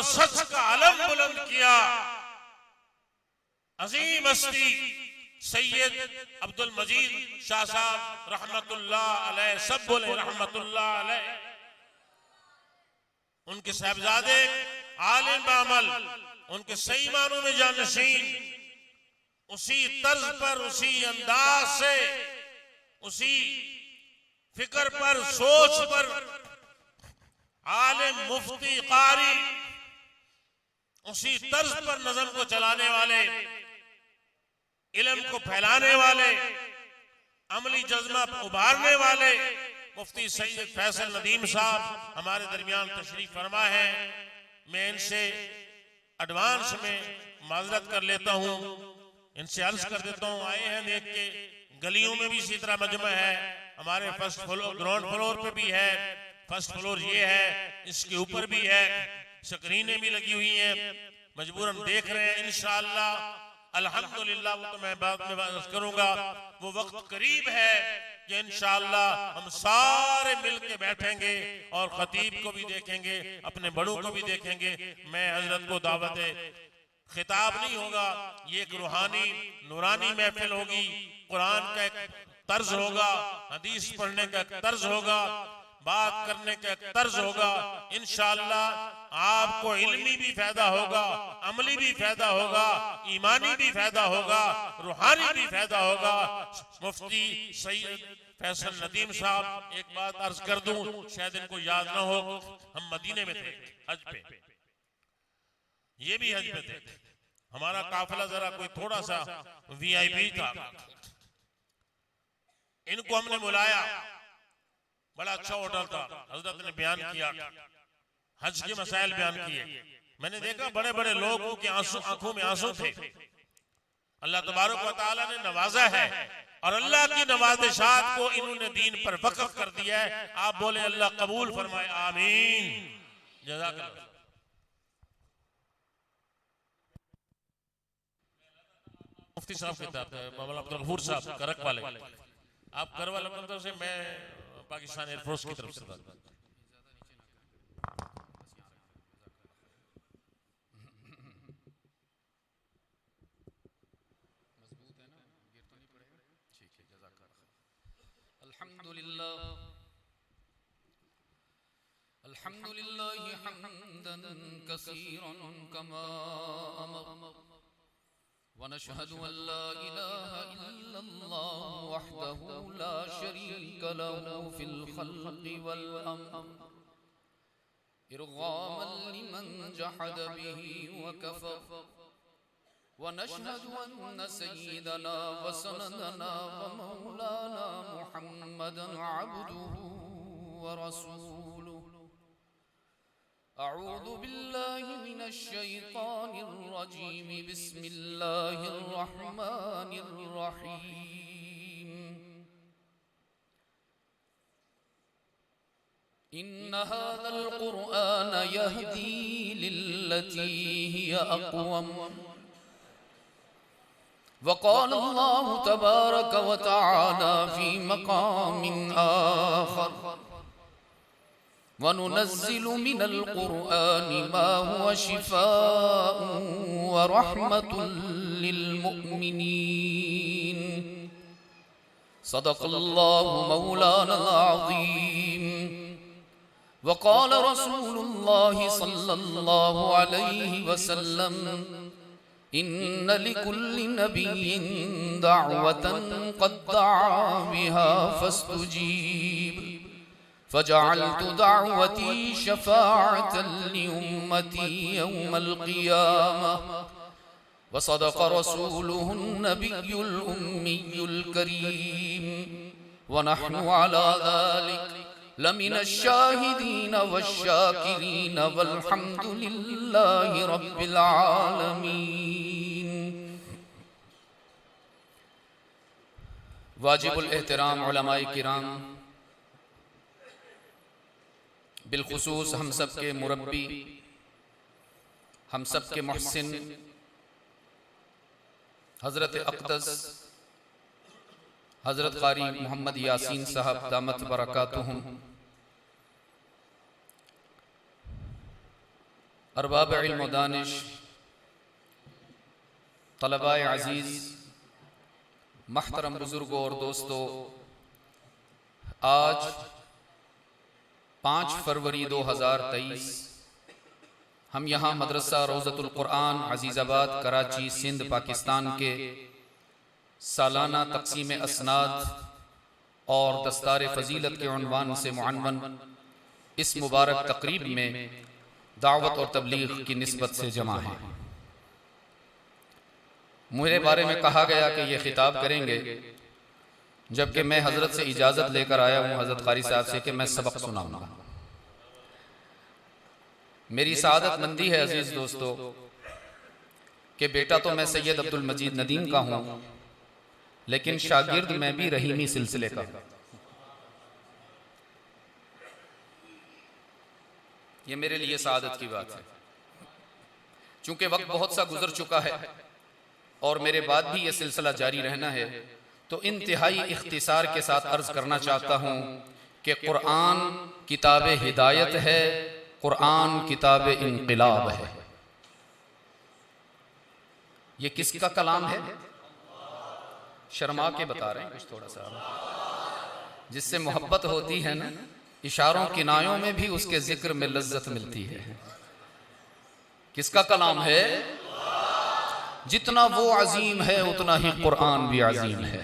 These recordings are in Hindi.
और सच का अलम बुलंद किया। अजीम हस्ती सैयद अब्दुल मजीद शाह साहब रहमतुल्लाह अलैह, सब बोले रहमतुल्लाह अलैह। उनके साहबजादे आलिम बामल, उनके सही मानों में जानशीन, उसी तर्ज पर, उसी अंदाज से, उसी फिक्र पर, सोच पर आलिम मुफ्ती कारी, उसी तर्ज पर नज़म को चलाने वाले, इल्म को फैलाने वाले, अमली जज्बा उभारने वाले मुफ्ती सैयद फैसल नदीम साहब हमारे दरमियान तशरीफ फरमा है। मैं इनसे एडवांस में माजरत कर लेता हूँ, इनसे अर्ज कर देता हूँ। आए हैं देख के, गलियों में भी इसी तरह मजमा है, हमारे फर्स्ट फ्लोर, ग्राउंड फ्लोर पे भी है, फर्स्ट फ्लोर ये है, इसके ऊपर भी है, स्क्रीनें भी लगी हुई हैं, मजबूरन देख रहे हैं। इंशाअल्लाह अल्हम्दुलिल्लाह, वो तो मैं बाद में बात करूंगा, वो वक्त करीब है कि इंशाअल्लाह हम सारे मिल के बैठेंगे और खतीब को भी देखेंगे, अपने बड़ों को भी देखेंगे। मैं हजरत को दावत खिताब नहीं होगा, ये एक रूहानी नूरानी महफिल होगी, कुरान का एक तर्ज होगा, हदीस पढ़ने का एक तर्ज होगा, बात करने का एक तर्ज होगा। इंशाअल्लाह आपको इल्मी भी फायदा होगा, अमली भी फायदा होगा, ईमानी भी फायदा होगा, रूहानी भी फायदा होगा। मुफ्ती सैयद फैसल नदीम साहब, एक बात अर्ज कर दूं, शायद इनको याद ना हो, हम मदीने में थे हज पे, ये भी हज पे थे, हमारा काफिला जरा कोई थोड़ा सा वीआईपी था। इनको हमने बुलाया, बड़ा अच्छा होटल था, हजरत ने बयान किया, हज के मसाइल बयान किए। मैंने देखा बड़े बड़े लोगों के आंसू, आंखों में आंसू थे। अल्लाह तबारक व तआला ने नवाजा है और अल्लाह की नवाजिशात को इन्होंने दीन पर वक्फ कर दिया है। आप बोले अल्लाह कबूल फरमाए, आमीन, जज़ाकल्लाह। मुफ्ती साहब के तरफ मौलाना अब्दुल गफूर साहब करक वाले, आप कर वाले तरफ से, मैं पाकिस्तान एयरफोर्स की तरफ से था। अल्हम्दुलिल्लाह हम्दन कसीरन कमा अमर व नशहदु अल्ला इलाहा इल्लल्लाह वहदहु ला शरीक लहु फिल खल्क़ि वल अम्र इरगामन लिमन जहद बिही व कफर व नशहदु अन्न सय्यदना व सनदना व मौलाना मुहम्मदन अब्दुहु व रसूलुहु। अऊज़ु बिल्लाहि मिनश शैतानिर रजीम, बिस्मिल्लाहिर रहमानिर रहीम। इन्न हाज़ल क़ुरआन यहदी लिल्लती हिय अक़वम व क़ाल अल्लाहु तबारक व तआला फ़ी मक़ामिन आख़र वनुनज़्ज़िलु मिनल क़ुरआनि मा हुवा शिफ़ाअun व रहमतुल लिल मुअ्मिनीन। सदक़ल्लाहु मौलानल अज़ीम। व क़ाल रसूलुल्लाहि सल्लल्लाहु अलैहि वसल्लम, इन्न लिकुल्लि नबिय्यिन दअवतन क़द दअा बिहा फस्तुजीब फजअलतु दअवती शफ़ाअतन लिउम्मती यौमल क़ियामह व सदक़ रसूलुहुन नबियुल उम्मियुल करीम व नहनु अला ज़ालिक लमिनश शाहिदीन वश्शाकिरीन वल्हम्दुलिल्लाहि रब्बिल आलमीन। वाजिबुल एहतराम उलमाए किराम, बिलखुसूस हम सब के मुरब्बी, हम सब के मुहसिन हज़रत अक़दस हज़रत क़ारी मोहम्मद यासीन साहब दामत बरकातुहुम, अरबाब इल्म व दानिश, तलबाए अज़ीज़, महतरम बुज़ुर्गों और दोस्तों, आज 5 फरवरी 2023 हम यहाँ मदरसा रोज़तुल कुरान अज़ीज़ाबाद कराची सिंध पाकिस्तान के सालाना तक़सीम असनाद और दस्तार फ़जीलत के उन्वान से मुअन्वन इस मुबारक तक़रीब में दावत और तबलीग की निस्बत से जमा हैं। मेरे बारे में कहा गया कि ये खिताब करेंगे, जबकि मैं हज़रत से इजाज़त लेकर आया हूँ हज़रत क़ारी साहब से कि मैं सबक सुनाऊँगा। मेरी सआदतमंदी है अजीज़ दोस्तों कि बेटा तो मैं सैयद अब्दुल मजीद नदीम का हूँ, लेकिन शागिर्द मैं भी रहीमी सिलसिले का हूँ। ये मेरे लिए सआदत की बात है। चूंकि वक्त बहुत सा गुजर चुका है और मेरे बाद भी ये सिलसिला जारी रहना है, तो इंतहाई इख्तिसार के साथ अर्ज करना चाहता हूँ कि कुरान किताब हिदायत है, कुरान किताब इनक़िलाब है। ये किसका कलाम है? शर्मा के बता रहे हैं कुछ थोड़ा सा, जिससे मोहब्बत होती है ना, इशारों किनायों में भी उसके जिक्र में लज्जत मिलती है। किसका कलाम है? जितना वो अजीम है उतना ही कुरान भी अजीम है।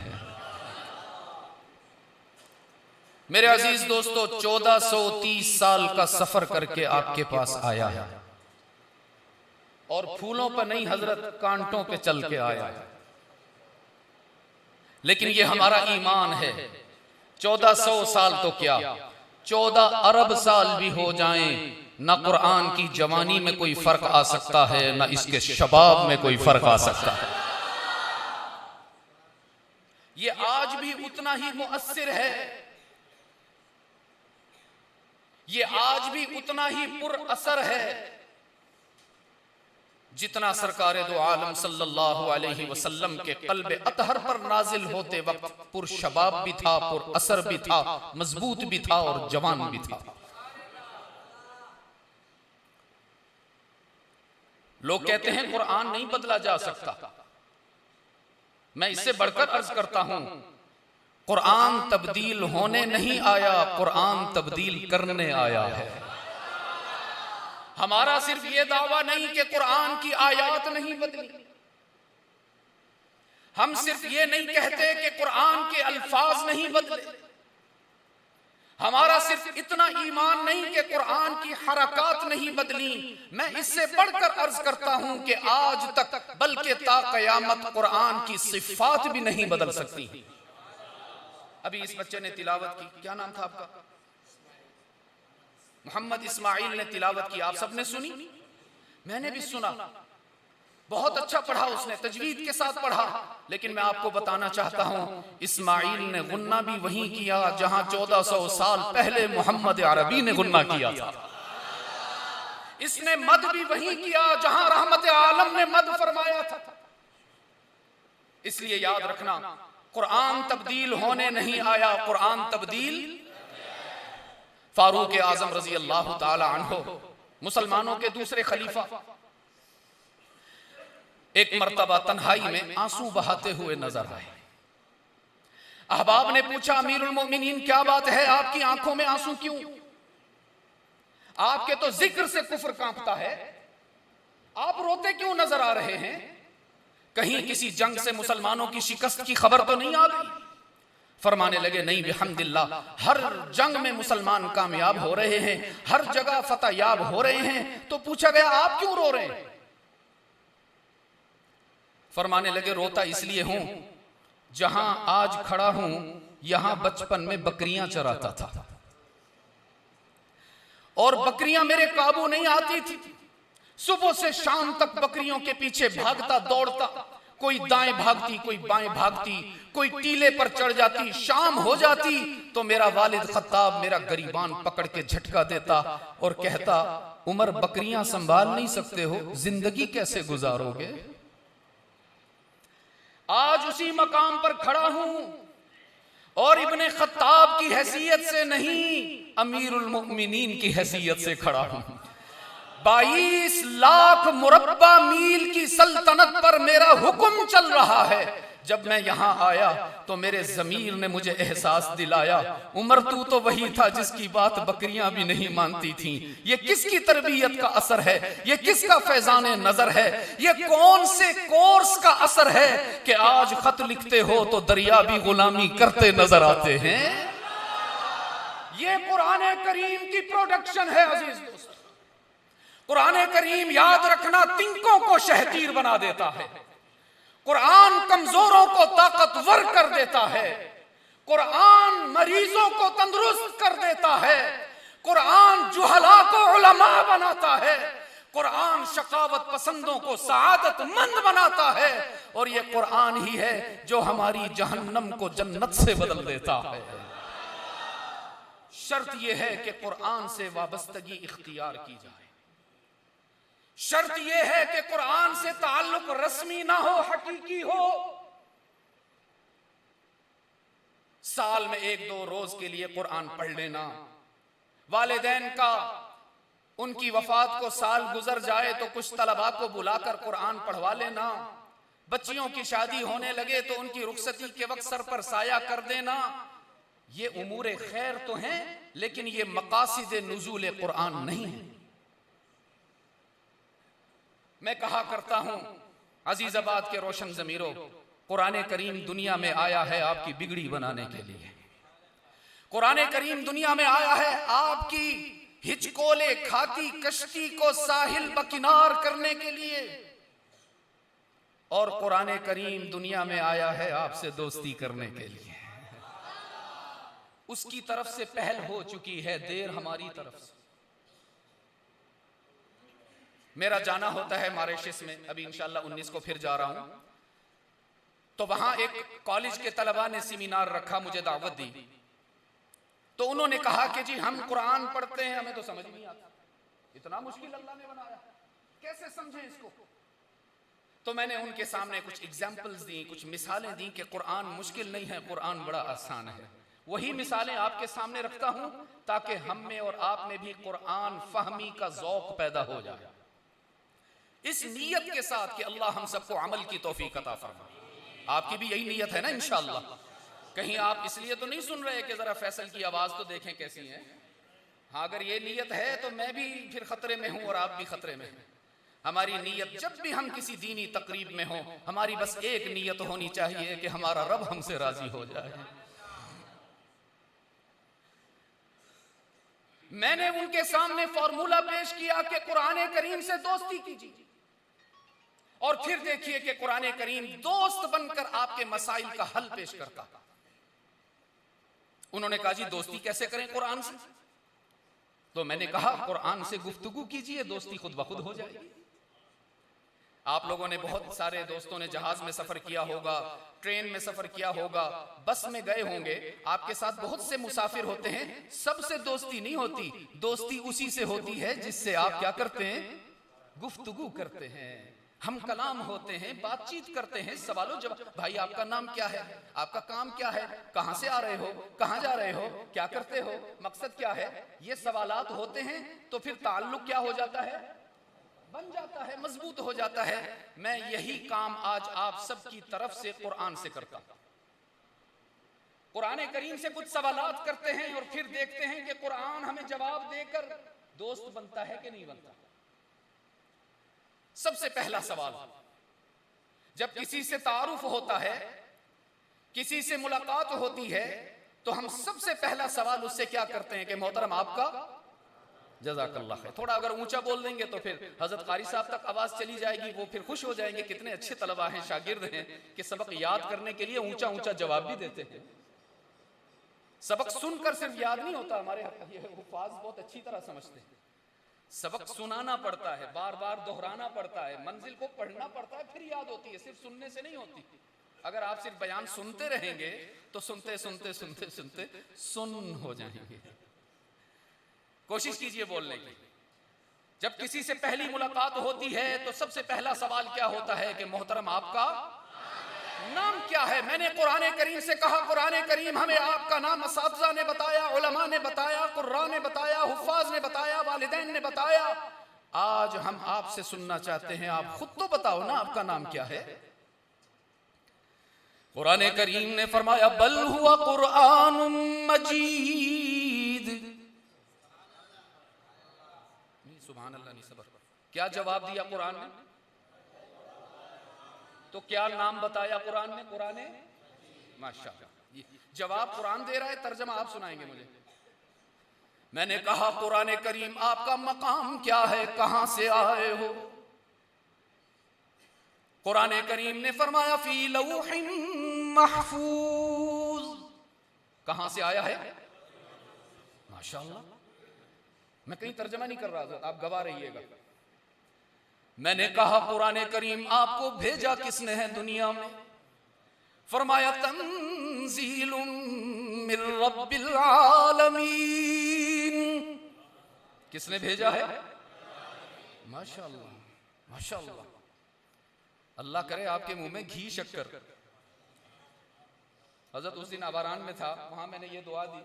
मेरे अजीज दोस्तों, 1430 साल का सफर करके आपके पास आया है, और फूलों पर नहीं हजरत, कांटों पे चल के आया है। लेकिन ये हमारा ईमान है। 1400 साल तो क्या, 14 अरब साल भी हो जाएं, ना कुरान की जवानी में कोई फर्क आ सकता है, ना इसके शबाब में कोई फर्क आ सकता है। ये आज भी उतना ही मुअस्सिर है, ये आज भी उतना ही पुरअसर है जितना सरकारे दो आलम सल्लल्लाहु अलैहि वसल्लम के कल्बे अतहर पर नाजिल होते वक्त पुरशबाब भी था, पुरअसर भी था, मजबूत भी था और जवान भी था। लोग कहते हैं कुरान नहीं बदला जा सकता। मैं इससे बढ़कर अर्ज करता हूं, कुरान तब्दील होने नहीं आया, कुरान तब्दील करने आया है। हमारा सिर्फ ये दावा नहीं कि कुरान की आयात नहीं बदली, हम सिर्फ ये नहीं कहते कि कुरान के अल्फाज नहीं बदले, हमारा सिर्फ इतना ईमान नहीं कि कुरान की हरकत नहीं बदली। मैं इससे बढ़कर अर्ज करता हूं कि आज तक बल्कि ता कयामत कुरान की सिफात भी नहीं बदल सकती। अभी इस बच्चे ने तिलावत की, क्या नाम था आपका? मोहम्मद इस्माइल ने तिलावत की, आप सबने सुनी, मैंने भी सुना, बहुत अच्छा पढ़ा उसने, तजवीद के साथ पढ़ा। लेकिन मैं आपको बताना चाहता हूं, इस्माइल ने गुन्ना भी वहीं किया जहां 1400 साल पहले मोहम्मद अरबी ने गुन्ना किया था। इसने मद भी वहीं किया जहां रहमत आलम ने मद फरमाया था। इसलिए याद रखना, कुरान तब्दील होने नहीं आया, कुरान तब्दील। फारूक आजम रजी अल्लाह ताला अन्हु, मुसलमानों के दूसरे खलीफा, एक मर्तबा तन्हाई में आंसू बहाते हुए नजर आए। अहबाब ने पूछा, अमीरुल मोमिनीन क्या बात है, आपकी आंखों में आंसू क्यों? आपके तो जिक्र से कुफ्र कांपता है, आप रोते क्यों नजर आ रहे हैं? कहीं किसी जंग से मुसलमानों की शिकस्त की खबर तो नहीं आ गई? फरमाने लगे, नहीं बिहम्दिल्लाह, हर जंग में मुसलमान कामयाब हो रहे हैं, हर जगह फतह याब हो रहे हैं। तो पूछा गया, आप क्यों रो रहे हैं? फरमाने लगे, रोता इसलिए हूं, जहां आज खड़ा हूं यहां बचपन में बकरियां चराता था, और बकरियां मेरे काबू नहीं आती थी। सुबह से शाम तक बकरियों के पीछे भागता दौड़ता, कोई दाएं भागती, कोई बाएं भागती, कोई टीले पर चढ़ जाती। शाम हो जाती तो मेरा वालिद खत्ताब मेरा गरीबान पकड़ के झटका देता और कहता, उमर बकरियां संभाल नहीं सकते हो, जिंदगी कैसे गुजारोगे? आज उसी मकाम पर खड़ा हूं और इब्ने खत्ताब की हैसियत से नहीं, अमीरुल मोमिनीन की हैसियत से खड़ा हूं। 22 लाख मुरब्बा मील की सल्तनत पर मेरा हुक्म चल रहा है। जब मैं यहां आया तो मेरे ज़मीर ने मुझे एहसास दिलाया, उमर तू तो वही था जिसकी बात बकरियां भी नहीं मानती थीं। ये किसकी तरबियत का असर है, ये किसका फैजान नजर है, ये कौन से कोर्स का असर है कि आज खत लिखते हो तो दरिया भी गुलामी करते नजर आते हैं। ये कुरान करीम की प्रोडक्शन है अजीज दोस्त। कुरान करीम याद रखना तिनकों को शहतीर बना देता है, कुरान कमजोरों को ताकतवर कर देता है, कुरान मरीजों को तंदुरुस्त कर देता है, कुरान जुहला को उलमा बनाता है, कुरान शकावत पसंदों को सआदतमंद बनाता है, और ये कुरान ही है जो हमारी जहन्नम को जन्नत से बदल देता है। शर्त यह है कि कुरान से वाबस्तगी इख्तियार की जाए। शर्त यह है कि कुरान से ताल्लुक रस्मी ना हो, हकीकी हो। साल में 1-2 रोज के लिए कुरान पढ़ लेना, वालिदैन का उनकी वफात को साल गुजर जाए तो कुछ तलबा को बुलाकर कुरान पढ़वा लेना, बच्चियों की शादी होने लगे तो उनकी रुखसती के वक्त सर पर साया कर देना, ये उमूरे खैर तो हैं, लेकिन ये मकासिद नुज़ूल कुरान नहीं है। मैं कहा करता हूं अजीजाबाद के रोशन ज़मीरों, कुरान करीम दुनिया में आया है आपकी बिगड़ी बनाने के लिए। कुरान करीम दुनिया में आया है आपकी हिचकोले खाती कश्ती को साहिल बकिनार करने के लिए, और कुरान करीम दुनिया में आया है आपसे दोस्ती करने के लिए। उसकी तरफ से पहल हो चुकी है, देर हमारी तरफ से। मेरा जाना होता है मॉरिशस में, अभी इंशाल्लाह 19 को फिर जा रहा हूं, तो वहां एक कॉलेज के तलबा ने सेमिनार रखा, मुझे दावत दी, तो उन्होंने कहा कि जी हम कुरान पढ़ते हैं, हमें तो समझ नहीं आता, इतना मुश्किल अल्लाह ने बनाया, कैसे समझें इसको। तो मैंने उनके सामने कुछ एग्जाम्पल्स दी, कुछ मिसालें दी कि कुरान मुश्किल नहीं है, कुरान बड़ा आसान है। वही मिसालें आपके सामने रखता हूं ताकि हम में और आप में भी कुरान फहमी का ज़ौक़ पैदा हो जाए, इस नीयत के साथ कि अल्लाह हम सबको अमल की तौफीक अता फरमाए। आपकी भी यही नीयत है ना इंशाअल्लाह? कहीं आप इसलिए तो नहीं सुन रहे कि जरा फैसल की आवाज तो देखें कैसी है। हाँ, अगर ये नीयत है तो मैं भी फिर खतरे में हूं और आप भी खतरे में हैं। हमारी नीयत जब भी हम किसी दीनी तकरीब में हो, हमारी बस एक नीयत होनी चाहिए कि हमारा रब हमसे राजी हो जाए। मैंने उनके सामने फॉर्मूला पेश किया कि कुरान करीम से दोस्ती कीजिए, और फिर देखिए कि कुरान करीम दोस्त बनकर आपके मसाइल का हल पेश करता। उन्होंने कहा जी दोस्ती कैसे करें कुरान से? तो मैंने कहा कुरान से गुफ्तगू कीजिए, दोस्ती खुद ब खुद हो जाएगी। आप लोगों ने, बहुत सारे दोस्तों ने जहाज में सफर किया होगा, ट्रेन में सफर किया होगा, बस में गए होंगे, आपके साथ बहुत से मुसाफिर होते हैं। सबसे दोस्ती नहीं होती, दोस्ती उसी से होती है जिससे आप क्या करते हैं, गुफ्तगू करते हैं, हम कलाम होते हैं, बातचीत करते हैं, सवालों जवाब। भाई आपका नाम क्या है, आपका काम क्या है, कहां से आ रहे हो, कहां जा रहे हो, क्या करते हो, मकसद क्या है, ये सवालात होते हैं। तो फिर ताल्लुक क्या हो जाता है, बन जाता है, मजबूत हो जाता है। मैं यही काम आज आप सबकी तरफ से कुरान से करता हूं। कुरान करीम से कुछ सवालात करते हैं और फिर देखते हैं कि कुरान हमें जवाब देकर दोस्त बनता है कि नहीं बनता। सबसे पहला सवाल, जब किसी से तारुफ होता है, किसी से मुलाकात होती है, तो हम सबसे पहला सवाल उससे क्या करते हैं कि मोहतरम आपका जज़ाकल्लाह खैर। थोड़ा अगर ऊंचा बोल देंगे तो फिर हजरत कारी साहब तक आवाज चली जाएगी, वो फिर खुश हो जाएंगे। कितने अच्छे तलबा हैं, शागिर्द हैं कि सबक याद करने के लिए ऊंचा ऊंचा जवाब भी देते हैं। सबक सुनकर सिर्फ याद नहीं होता, हमारे हुफ्फाज बहुत अच्छी तरह समझते हैं। सबक सुनाना पड़ता है, बार बार दोहराना पड़ता है, मंजिल को पढ़ना पड़ता है, फिर याद होती है, सिर्फ सुनने से नहीं होती। अगर आप सिर्फ बयान सुनते रहेंगे तो सुनते सुनते सुनते सुनते सुन हो जाएंगे। कोशिश कीजिए बोलने की। जब किसी से पहली मुलाकात होती है तो सबसे पहला सवाल क्या होता है कि मोहतरम आपका नाम क्या है। मैंने कुरान करीम से कहा, कुरान करीम हमें आपका नाम असातिज़ा ने बताया, उलमा ने बताया, कुर्रा ने बताया, हुफ्फाज ने बताया, वालिदैन ने बताया। आज हम आपसे सुनना चाहते हैं, आप खुद तो बताओ ना आपका नाम क्या है। कुरान करीम ने फरमाया बल हुआ कुरान मजीद। सुभान अल्लाह, नहीं सबर। क्या जवाब दिया कुरान ने? तो क्या नाम बताया कुरान ने? कुरान ने माशाअल्लाह। जवाब कुरान दे रहा है, तर्जमा आप सुनाएंगे मुझे। मैंने कहा कुरान करीम आपका मकाम क्या है, कहां से आए हो? कुरान करीम ने फरमाया फी लौहिन महफूज। कहां से आया है? माशाअल्लाह। मैं कहीं तर्जमा नहीं कर रहा, आप गवाह रहिएगा। मैंने कहा कुरान करीम आपको भेजा किसने है दुनिया में? फरमाया तंजीलुम मिर रब्बिल आलमीन। किसने भेजा है? माशाअल्लाह माशाअल्लाह। अल्लाह करे आपके मुंह में घी शक्कर। हजरत उस दिन आवारान में था, वहां मैंने ये दुआ दी।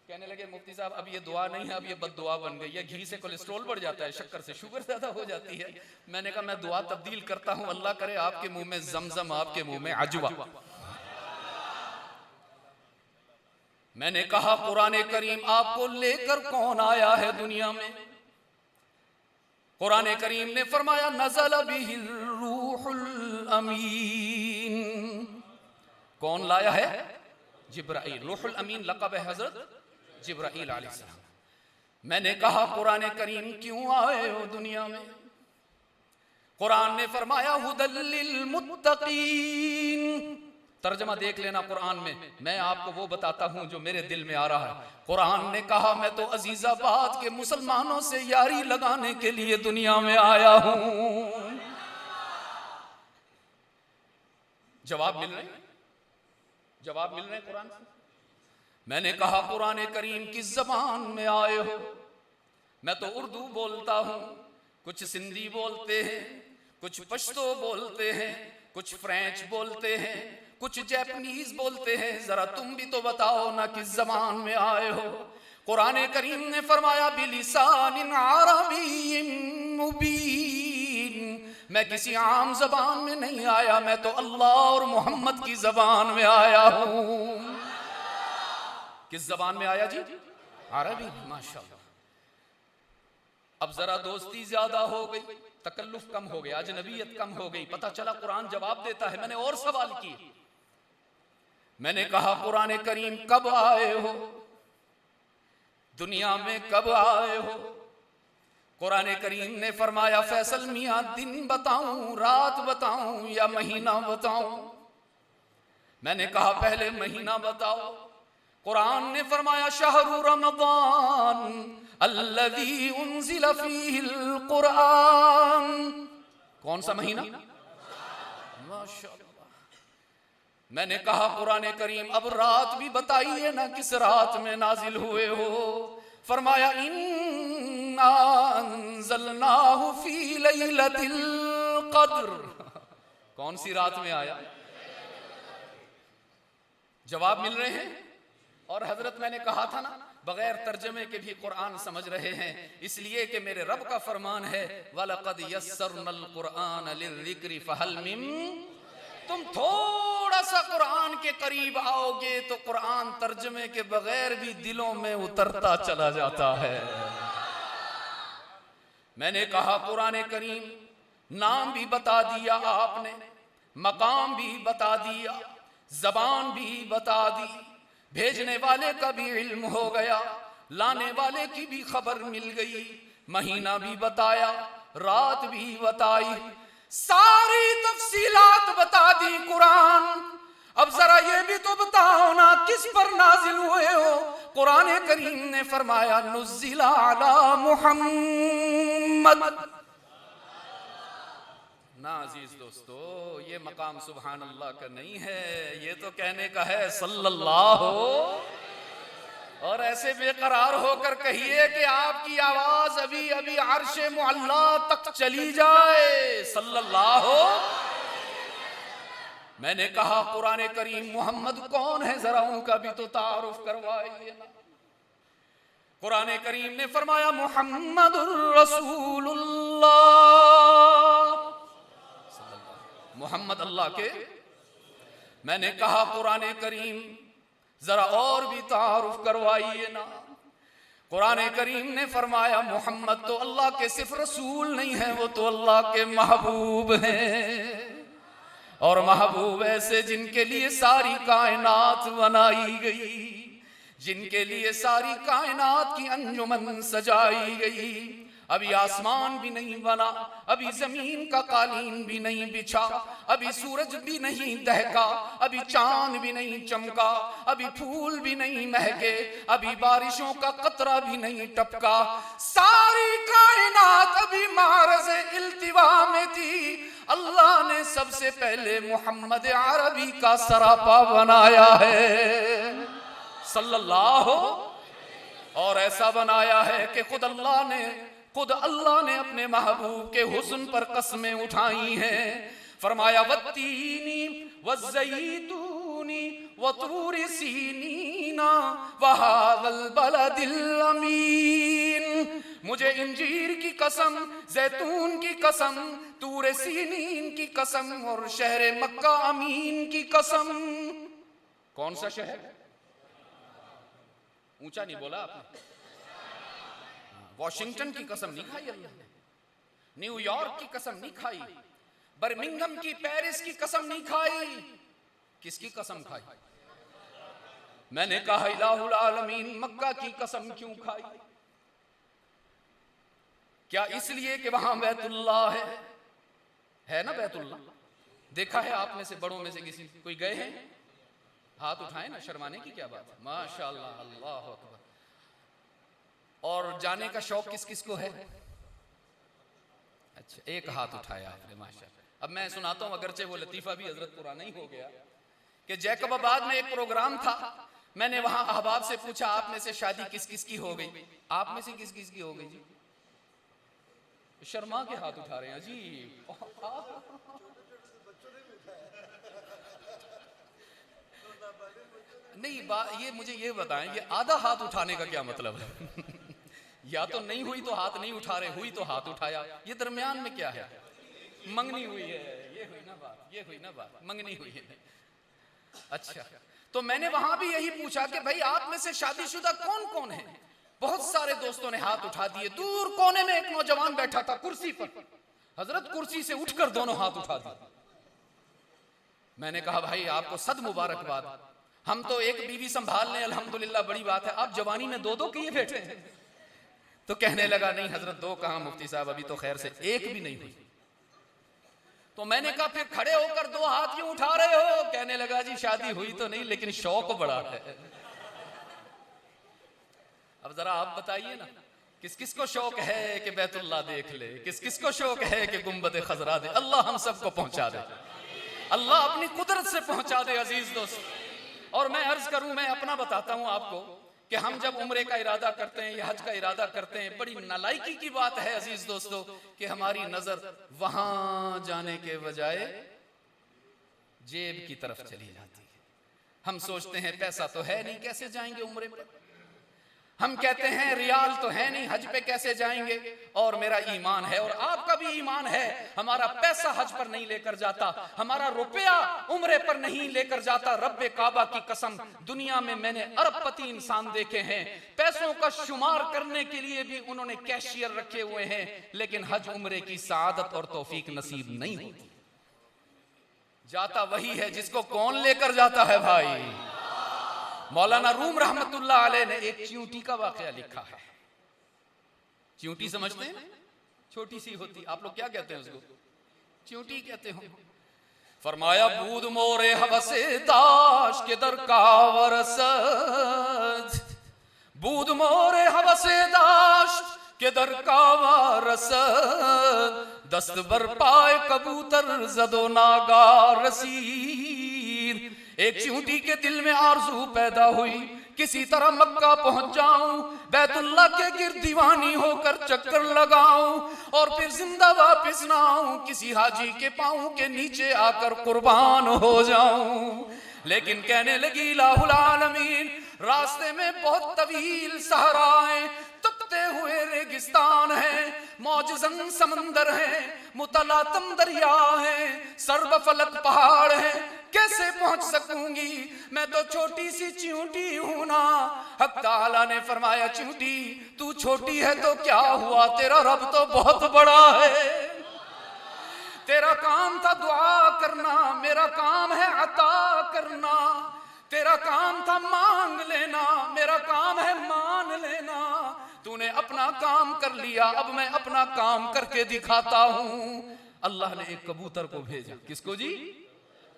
कहने लगे मुफ्ती साहब अब ये दुआ नहीं है, अब ये बद दुआ बन गई है। घी से कोलेस्ट्रॉल बढ़ जाता है, शक्कर से शुगर ज्यादा हो जाती है। मैंने कहा मैं दुआ तब्दील करता हूं, अल्लाह करे आपके मुंह में जमजम, आपके मुंह में अजवा। मैंने कहा कुरान करीम आपको लेकर कौन आया है दुनिया में? कुरान करीम ने फरमाया नज़ल बिहिर रूहुल अमीन। कौन लाया है? जिब्राइल। रूहुल अमीन लक़ब है हजरत जिब्राइल अलैहिस्सलाम। मैंने कहा कुरान करीम क्यों आए हो दुनिया में? कुरान ने फरमाया हुदल लिल मुत्तकीन। तर्जमा देख लेना कुरान में, मैं आपको वो बताता हूं जो मेरे दिल में आ रहा है। कुरान ने कहा मैं तो अजीजाबाद के मुसलमानों से यारी लगाने के लिए दुनिया में आया हूं। जवाब मिल रहे? जवाब मिल रहे कुरान से? मैंने कहा कुरान करीम किस जबान में आए हो? मैं तो उर्दू बोलता हूं, कुछ सिंधी बोलते हैं, कुछ पश्तो बोलते हैं, कुछ फ्रेंच बोलते हैं, कुछ जैपनीज बोलते हैं। जरा तुम भी तो बताओ ना किस जबान में आए हो? कुरान करीम ने फरमाया बिलिसानिन अरबिय्यिन मुबीन। मैं किसी आम जबान में नहीं आया, मैं तो अल्लाह और मोहम्मद की जबान में आया हूं। किस जबान में आया जी? अरबी। माशाअल्लाह। अब जरा दोस्ती ज्यादा हो गई, तकल्लुफ कम हो गया, अजनबियत कम हो गई। पता चला कुरान जवाब देता है। मैंने और सवाल किए। मैंने कहा कुरान करीम कब आए हो दुनिया में, कब आए हो? कुरान करीम ने फरमाया फैसल मियां दिन बताऊं, रात बताऊं या महीना बताऊं? मैंने कहा पहले महीना बताओ। कुरान ने फरमाया शहरु रमज़ान अल्लज़ी उन्ज़िल फ़ीहिल कुरान। कौन सा महीना? माशाअल्लाह। मैंने कहा कुरान करीम अब रात भी बताइए ना, किस रात में नाजिल हुए हो? फरमाया इन्ना अंज़लनाहु फ़ी लैलतिल क़द्र। कौन सी रात में आया? जवाब मिल रहे हैं? और हजरत मैंने कहा था ना बगैर तर्जमे के भी कुरान समझ रहे हैं, इसलिए कि मेरे रब का फरमान है वलक़द यस्सरनल कुरान लिज़्ज़िक्रि फ़हल मिन। तुम थोड़ा सा कुरान के करीब आओगे तो कुरान तर्जमे के बगैर भी दिलों में उतरता चला जाता है। मैंने कहा कुरान करीम नाम भी बता दिया आपने, मकाम भी बता दिया, जबान भी बता दी, भेजने वाले का भी इल्म हो गया, लाने वाले की भी खबर मिल गई, महीना भी बताया, रात भी बताई, सारी तफसीलात बता दी कुरान। अब जरा ये भी तो बताओ ना किस पर नाजिल हुए हो? कुरान करीम ने फरमाया नुज़्ज़िला अला मुहम्मद। ना अजीज दोस्तों, ये मकाम सुभान अल्लाह का नहीं है, ये तो कहने का है सल्लल्लाहु। और ऐसे बेकरार होकर कहिए कि आपकी आवाज अभी अभी अर्शे मुअल्ला तक चली जाए, सल्लल्लाहु। मैंने कहा कुरान करीम मोहम्मद कौन है, जरा उनका भी तो तारुफ करवाइए ना। कुरान करीम ने फरमाया मुहम्मदुर रसूलुल्लाह। मोहम्मद अल्लाह के। मैंने कहा कुरान करीम जरा और भी तारुफ करवाइए ना। कुरान करीम ने फरमाया मोहम्मद तो अल्लाह के सिर्फ रसूल नहीं है, वो तो अल्लाह के महबूब हैं। और महबूब ऐसे जिनके लिए सारी कायनात बनाई गई, जिनके लिए सारी कायनात की अंजुमन सजाई गई। अभी आसमान भी नहीं बना, अभी जमीन का कालीन भी नहीं बिछा, अभी सूरज भी नहीं दहका, अभी चांद भी नहीं चमका, अभी फूल भी नहीं महके, अभी बारिशों का कतरा भी नहीं टपका। सारी कायनात अभी मारज़ इल्तिवा में थी। अल्लाह ने सबसे पहले मोहम्मद अरबी का सरापा बनाया है सल्लल्लाहु, और ऐसा बनाया है कि खुद अल्लाह ने अपने महबूब के हुस्न पर कस्में उठाई हैं। फरमाया वत्तीनी वज़्ज़ैतूनी वतूरि सीनीना वहाज़ल बलदिल अमीन। मुझे इंजीर की कसम, जैतून की कसम, तूर सीनीन की कसम और शहर मक्का अमीन की कसम। कौन सा शहर? ऊंचा नहीं बोला आपने। वॉशिंगटन की कसम नहीं खाई अल्लाह ने, न्यूयॉर्क की कसम नहीं खाई, बर्मिंघम की, पेरिस की कसम नहीं खाई। किसकी कसम खाई? मैंने कहा इलाहुल आलमीन मक्का की कसम क्यों खाई? क्या इसलिए कि वहां बैतुल्लाह है ना? बैतुल्लाह देखा है आप में से, बड़ों में से किसी कोई गए हैं? हाथ उठाए ना, शर्माने की क्या बात है। माशाअल्लाह, अल्लाह अकबर। और जाने का शौक किस किस को है? अच्छा, एक हाथ उठाया आपने, माशाअल्लाह। अब मैं सुनाता हूं, अगरचे वो लतीफा भी हजरत पुराना ही हो गया, कि जैकबाबाद में एक प्रोग्राम था। मैंने वहां अहबाब से पूछा आप में से शादी किस किस की हो गई? आप में से किस किस की हो गई जी? शर्मा के हाथ उठा रहे हैं जी। नहीं, ये मुझे ये बताएं, ये आधा हाथ उठाने का क्या मतलब है? या तो नहीं हुई तो हाथ नहीं उठा रहे, हुई तो हाथ उठाया, ये दरमियान में क्या है? मंगनी हुई है, ये हुई ना बात, ये हुई ना बात, मंगनी हुई है। अच्छा, तो मैंने वहां भी यही पूछा कि भाई आप में से शादीशुदा कौन कौन है? बहुत सारे दोस्तों ने हाथ उठा दिए। दूर कोने में एक नौजवान बैठा था कुर्सी पर, हजरत कुर्सी से उठकर दोनों हाथ उठा दिए। मैंने कहा भाई आपको सद मुबारकबाद, हम तो एक बीवी संभाल लें अल्हम्दुलिल्लाह, बड़ी बात है, आप जवानी में दो दो किए बैठे हैं। तो कहने लगा नहीं हजरत, दो कहां मुफ्ती साहब, अभी तो खैर से एक भी नहीं हुई। तो मैंने कहा फिर खड़े होकर दो हाथ क्यों उठा रहे हो? कहने लगा जी शादी हुई तो नहीं, लेकिन शौक बड़ा है। अब जरा आप बताइए ना, किस किस को शौक है कि बैतुल्लाह देख ले? किस किस को शौक है कि गुंबद खजरा दे? अल्लाह हम सबको पहुंचा दे, अल्लाह अपनी कुदरत से पहुंचा दे। अजीज दोस्त, और मैं अर्ज करूं, मैं अपना बताता हूं आपको कि हम जब उम्रे का इरादा करते हैं या हज का इरादा करते हैं, बड़ी नालायकी की बात है अजीज दोस्तों कि हमारी नजर वहां जाने के बजाय जेब की तरफ चली जाती है। हम सोचते हैं पैसा तो है नहीं, कैसे जाएंगे उम्रे पर? हम कहते हैं रियाल तो है नहीं, हज पे कैसे जाएंगे? और मेरा ईमान है और आपका भी ईमान है, हमारा पैसा हज पर नहीं लेकर जाता, हमारा रुपया उम्रे पर नहीं लेकर जाता। रब्बे काबा की कसम, दुनिया में मैंने अरबपति इंसान देखे हैं, पैसों का शुमार करने के लिए भी उन्होंने कैशियर रखे हुए हैं, लेकिन हज उम्रे की सादत और तौफीक नसीब नहीं होती। जाता वही है जिसको कौन लेकर जाता है भाई। मौलाना रूम रहमतुल्लाह अलैह ने एक चींटी का वाकया लिखा है। चींटी समझते हैं? छोटी सी होती, आप लोग क्या कहते हैं उसको? चींटी कहते हो। फरमाया बूद मोरे हवसे दाश के दर कावरसद, बूद मोरे हवसे दाश के दर कावरसद, दस्त बर पाए कबूतर जदो नागा रसीद। एक चींटी के दिल में आरज़ू पैदा हुई, किसी तरह मक्का पहुंच जाऊं, बैतुल्लाह के गिर्द दीवानी होकर चक्कर लगाऊं और फिर जिंदा वापस ना आऊं, किसी हाजी के पांव के नीचे आकर कुर्बान हो जाऊं। लेकिन कहने लगी इलाहुल आलमीन, रास्ते में बहुत तवील सहराएं, तपते हुए रेगिस्तान है, मौजज़न समंदर है, मुतलातम दरिया है, सर्व फलक पहाड़ है, कैसे पहुंच सकूंगी, मैं तो छोटी सी चींटी हूं ना। हक ताला ने फरमाया, चींटी तू छोटी है तो क्या हुआ, तेरा रब तो बहुत बड़ा है। तेरा काम था दुआ करना, मेरा काम है अता करना। तेरा काम था मांग लेना, मेरा काम है मान लेना। तूने अपना काम कर लिया, अब मैं अपना काम करके दिखाता हूं। अल्लाह ने एक कबूतर को भेजा। किसको जी?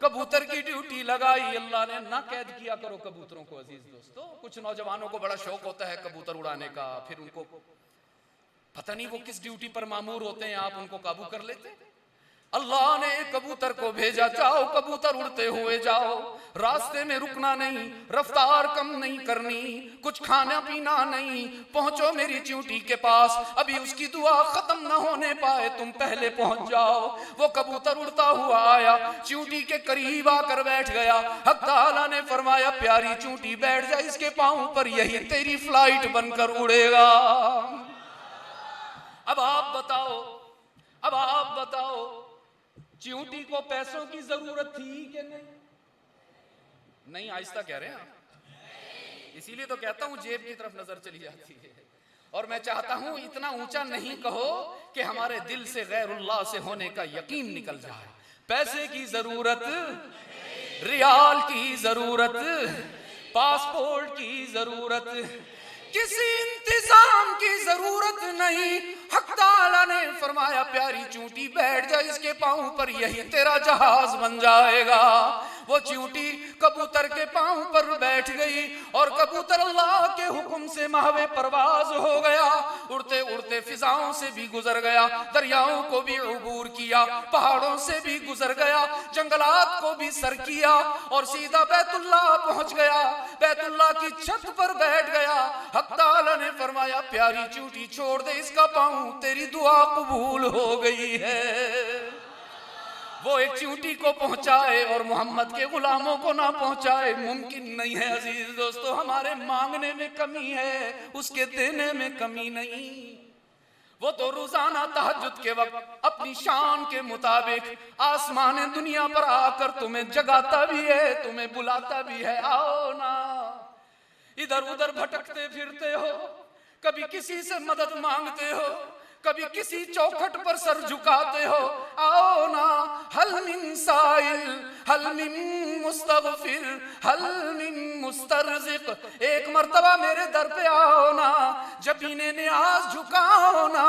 कबूतर की ड्यूटी लगाई अल्लाह ने। ना कैद किया करो कबूतरों को अजीज दोस्तों। कुछ नौजवानों को बड़ा शौक होता है कबूतर उड़ाने का, फिर उनको पता नहीं वो किस ड्यूटी पर मामूर होते हैं, आप उनको काबू कर लेते। अल्लाह ने कबूतर को भेजा, जाओ कबूतर उड़ते हुए जाओ, रास्ते में रुकना नहीं, रफ्तार कम नहीं करनी, कुछ खाना पीना नहीं, पहुंचो मेरी चींटी के पास, अभी उसकी दुआ खत्म ना होने पाए, तुम पहले पहुंच जाओ। वो कबूतर उड़ता हुआ आया, चींटी के करीब आकर बैठ गया। हक ताला ने फरमाया, प्यारी चींटी बैठ जा इसके पांव पर, यही तेरी फ्लाइट बनकर उड़ेगा। अब आप बताओ चींटी को पैसों की जरूरत थी कि नहीं? आहिस्ता कह रहे हैं आप, इसीलिए तो कहता हूं जेब की तरफ नजर चली जाती है। और मैं चाहता हूं इतना ऊंचा नहीं कहो कि हमारे दिल से गैरुल्लाह से होने का यकीन निकल जाए। पैसे की जरूरत, रियाल की जरूरत, पासपोर्ट की जरूरत, किसी इंतजाम की जरूरत नहीं। हक ताला ने फरमाया, प्यारी चींटी बैठ जा इसके पांव पर, यही तेरा जहाज बन जाएगा। वो चींटी कबूतर के पांव पर बैठ गई और कबूतर अल्लाह के हुक्म से महवे परवाज हो गया। उड़ते उड़ते फिजाओं से भी गुजर गया, दरियाओं को भी उबूर किया, पहाड़ों से भी गुजर गया, जंगलात को भी सर किया और सीधा बैतुल्लाह पहुंच गया। बैतुल्लाह की छत पर बैठ गया। हक ताला ने फरमाया, प्यारी चींटी छोड़ दे इसका पांव, तेरी दुआ कबूल हो गई है। वो एक चींटी को पहुंचाए और मोहम्मद के गुलामों को ना पहुंचाए, मुमकिन नहीं है अजीज दोस्तों। हमारे मांगने में कमी है, उसके देने में कमी नहीं। वो तो रोजाना तहज्जुद के वक्त अपनी शान के मुताबिक आसमान दुनिया पर आकर तुम्हें जगाता भी है, तुम्हें बुलाता भी है, आओ ना। इधर उधर भटकते फिरते हो, कभी किसी से मदद मांगते हो, कभी किसी चौखट पर सर झुकाते हो, आओ ना। हल मिन साइल, हल मिन मुस्तगफिर, हल मिन मुस्तरज़िक, एक मर्तबा मेरे दर पे आओ ना, जबीने नियाज झुकाओ ना,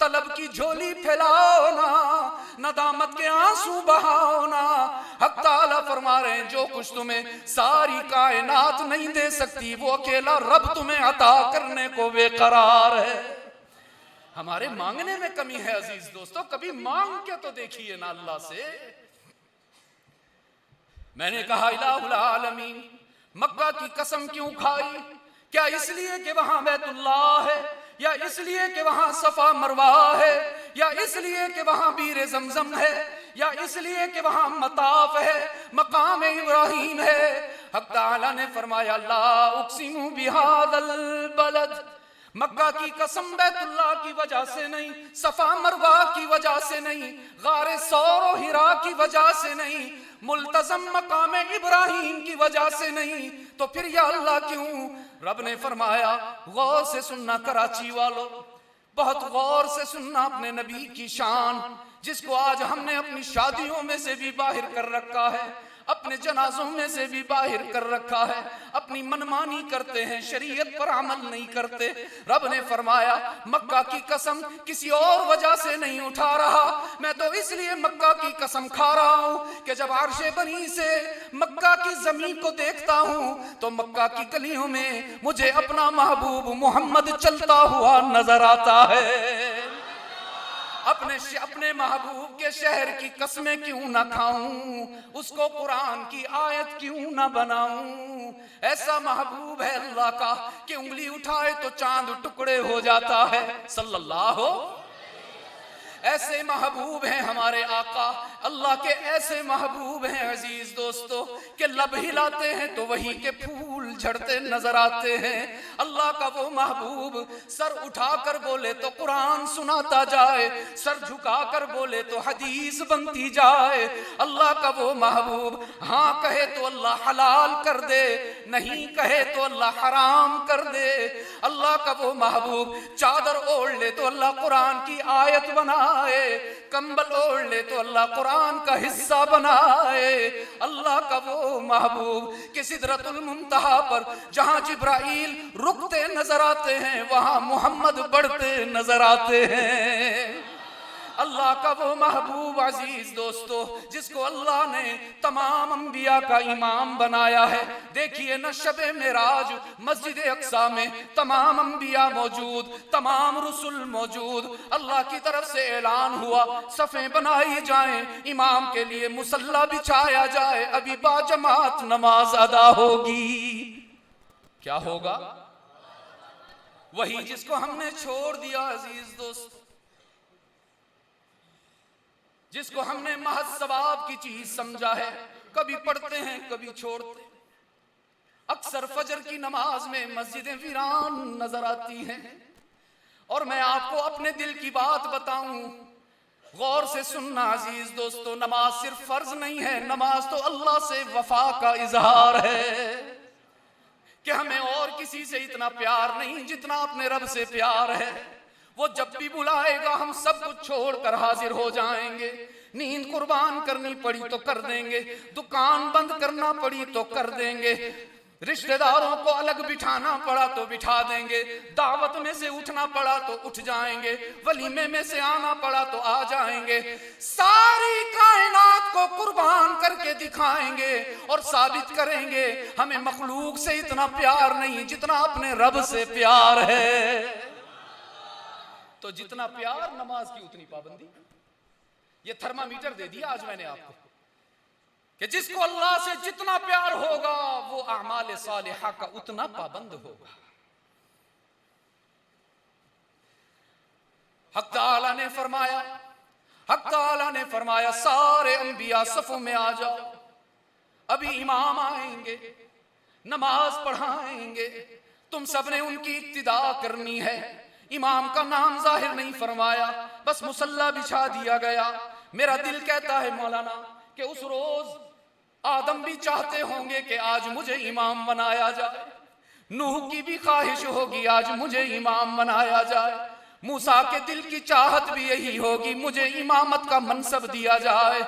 तलब की झोली फैलाओ ना, नदामत के आंसू बहाओ ना। हक ताला फरमा रहे हैं, जो कुछ तुम्हें सारी कायनात नहीं दे सकती, वो अकेला रब तुम्हें अता करने को बेकरार है। हमारे मांगने में कमी है अजीज दोस्तों। कभी मांग के तो देखिए ना अल्लाह से। मैंने कहा इलाहुल आलमीन, मक्का की कसम क्यों खाई? क्या इसलिए कि वहां बैतुल्लाह है, या इसलिए कि वहां सफा मरवा है, या इसलिए कि वहां बीर जमजम है, या इसलिए कि वहां मताफ है, मकाम इब्राहिम है? हक ताला ने फरमाया, ला उक़सिमु बिहादल बलद, मक्का की कसम बैतुल्लाह की वजह से नहीं, सफा मरवा की वजह से नहीं, गारे सौर और हिरा की वजह से नहीं, मुल्तज़म मकाम इब्राहिम की वजह से नहीं, तो फिर या अल्लाह क्यों? रब ने फरमाया, गौर से सुनना कराची वालों, बहुत गौर से सुनना अपने नबी की शान, जिसको आज हमने अपनी शादियों में से भी बाहर कर रखा है, अपने जनाजों में से भी बाहर कर रखा है। अपनी मनमानी करते हैं, शरीयत पर अमल नहीं करते। रब ने फरमाया, मक्का की कसम किसी और वजह से नहीं उठा रहा, मैं तो इसलिए मक्का की कसम खा रहा हूं कि जब अर्शे बनी से मक्का की जमीन को देखता हूं तो मक्का की गलियों में मुझे अपना महबूब मोहम्मद चलता हुआ नजर आता है। अपने महबूब के शहर की कसमें क्यों ना खाऊं, उसको कुरान की आयत क्यों ना बनाऊं? ऐसा महबूब है अल्लाह का कि उंगली उठाए तो चांद टुकड़े हो जाता है। सल्लल्लाहु, ऐसे महबूब हैं हमारे आका, अल्लाह के ऐसे महबूब हैं अजीज दोस्तों कि लब हिलाते हैं तो वही के फूल फूल झड़ते नजर आते हैं। अल्लाह का वो महबूब सर उठाकर बोले तो कुरान सुनाता जाए, सर झुकाकर बोले तो हदीस बनती जाए। अल्लाह का वो महबूब हाँ कहे तो अल्लाह हलाल कर दे, नहीं कहे तो अल्लाह हराम कर दे। अल्लाह का वो महबूब चादर ओढ़ ले तो अल्लाह कुरान की आयत बनाए, कंबल ओढ़ ले तो अल्लाह कुरान का हिस्सा बनाए। अल्लाह का वो महबूब कि सिदरतुल मुंतहा पर जहां जिब्राइल रुकते नजर आते हैं वहां मोहम्मद बढ़ते नजर आते हैं। अल्लाह का वो महबूब अजीज दोस्तों जिसको अल्लाह ने तमाम अंबिया का इमाम बनाया है। देखिए न शबे मेराज मस्जिद अक्सा में तमाम अंबिया मौजूद, तमाम रसूल मौजूद। अल्लाह की तरफ से ऐलान हुआ सफ़ें बनाई जाएं, इमाम के लिए मुसल्ला बिछाया जाए, अभी बाजमात नमाज अदा होगी। क्या होगा? वही जिसको हमने छोड़ दिया अजीज दोस्त, जिसको हमने महज सवाब की चीज समझा है। कभी पढ़ते हैं कभी छोड़ते। अक्सर फजर की नमाज में मस्जिदें वीरान नजर आती हैं। और मैं आपको अपने दिल की बात बताऊं, गौर से सुनना अजीज दोस्तों, नमाज सिर्फ फर्ज नहीं है, नमाज तो अल्लाह से वफा का इजहार है कि हमें और किसी से इतना प्यार नहीं जितना अपने रब से प्यार है। वो जब भी बुलाएगा हम सब कुछ छोड़कर हाजिर हो जाएंगे। नींद कुर्बान करनी पड़ी तो कर देंगे, दुकान बंद करना पड़ी तो कर देंगे, रिश्तेदारों को अलग बिठाना पड़ा तो बिठा देंगे, दावत में से उठना पड़ा तो उठ जाएंगे, वलीमे में से आना पड़ा तो आ जाएंगे। सारी कायनात को कुर्बान करके दिखाएंगे और साबित करेंगे हमें मखलूक से इतना प्यार नहीं जितना अपने रब से प्यार है। तो जितना प्यार नमाज की उतनी पाबंदी। ये थर्मामीटर दे दिया आज मैंने आपको कि जिसको अल्लाह से जितना प्यार होगा वो अमाल सालिहा का उतना पाबंद होगा। हक ताला ने फरमाया, हक ताला ने फरमाया सारे अंबिया सफों में आ जाओ, अभी इमाम आएंगे, नमाज पढ़ाएंगे, तुम सबने उनकी इक्तिदा करनी है। इमाम का नाम जाहिर नहीं फरमाया, बस मुसल्ला बिछा दिया गया। मेरा दिल कहता है मौलाना कि उस रोज आदम भी चाहते होंगे कि आज मुझे इमाम बनाया जाए, नूह की भी ख्वाहिश होगी आज मुझे इमाम बनाया जाए, मूसा के दिल की चाहत भी यही होगी मुझे इमामत का मनसब दिया जाए।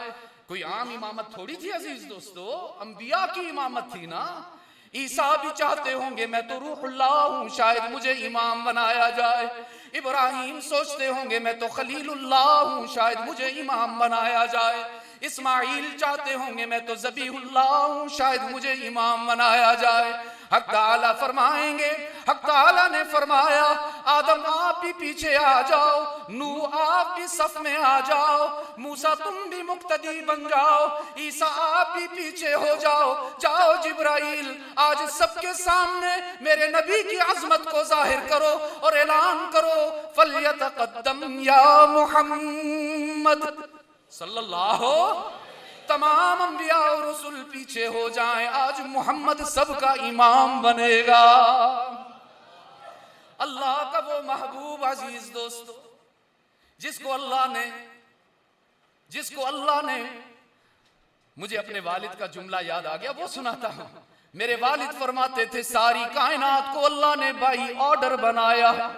कोई आम इमामत थोड़ी थी अजीज दोस्तों, अंबिया की इमामत थी ना। ईसा भी चाहते होंगे मैं तो रूहुल्लाह हूं, शायद मुझे इमाम बनाया जाए। इब्राहिम सोचते होंगे मैं तो खलीलुल्लाह हूं, शायद मुझे इमाम बनाया जाए। इस्माइल चाहते होंगे मैं तो ज़बीहुल्लाह हूं, शायद मुझे इमाम बनाया जाए। हक ताला फरमाएंगे, हक ताला ने फरमाया आदम आप भी पीछे आ जाओ, नूह आप भी सफ में आ जाओ, मूसा तुम भी मुक्तदी बन जाओ, ईसा आप भी पीछे हो जाओ। जाओ जिब्राइल आज सबके सामने मेरे नबी की अजमत को जाहिर करो और ऐलान करो फल्यतक़द्दम या मुहम्मद सल्लल्लाहु। तमाम अंबिया और रसूल पीछे हो जाएं, आज मोहम्मद सबका इमाम बनेगा। अल्लाह का वो महबूब अजीज दोस्तों जिसको अल्लाह ने मुझे अपने वालिद का जुमला याद आ गया, वो सुनाता हूं। मेरे वालिद फरमाते थे सारी कायनात को अल्लाह ने बाई ऑर्डर बनाया है।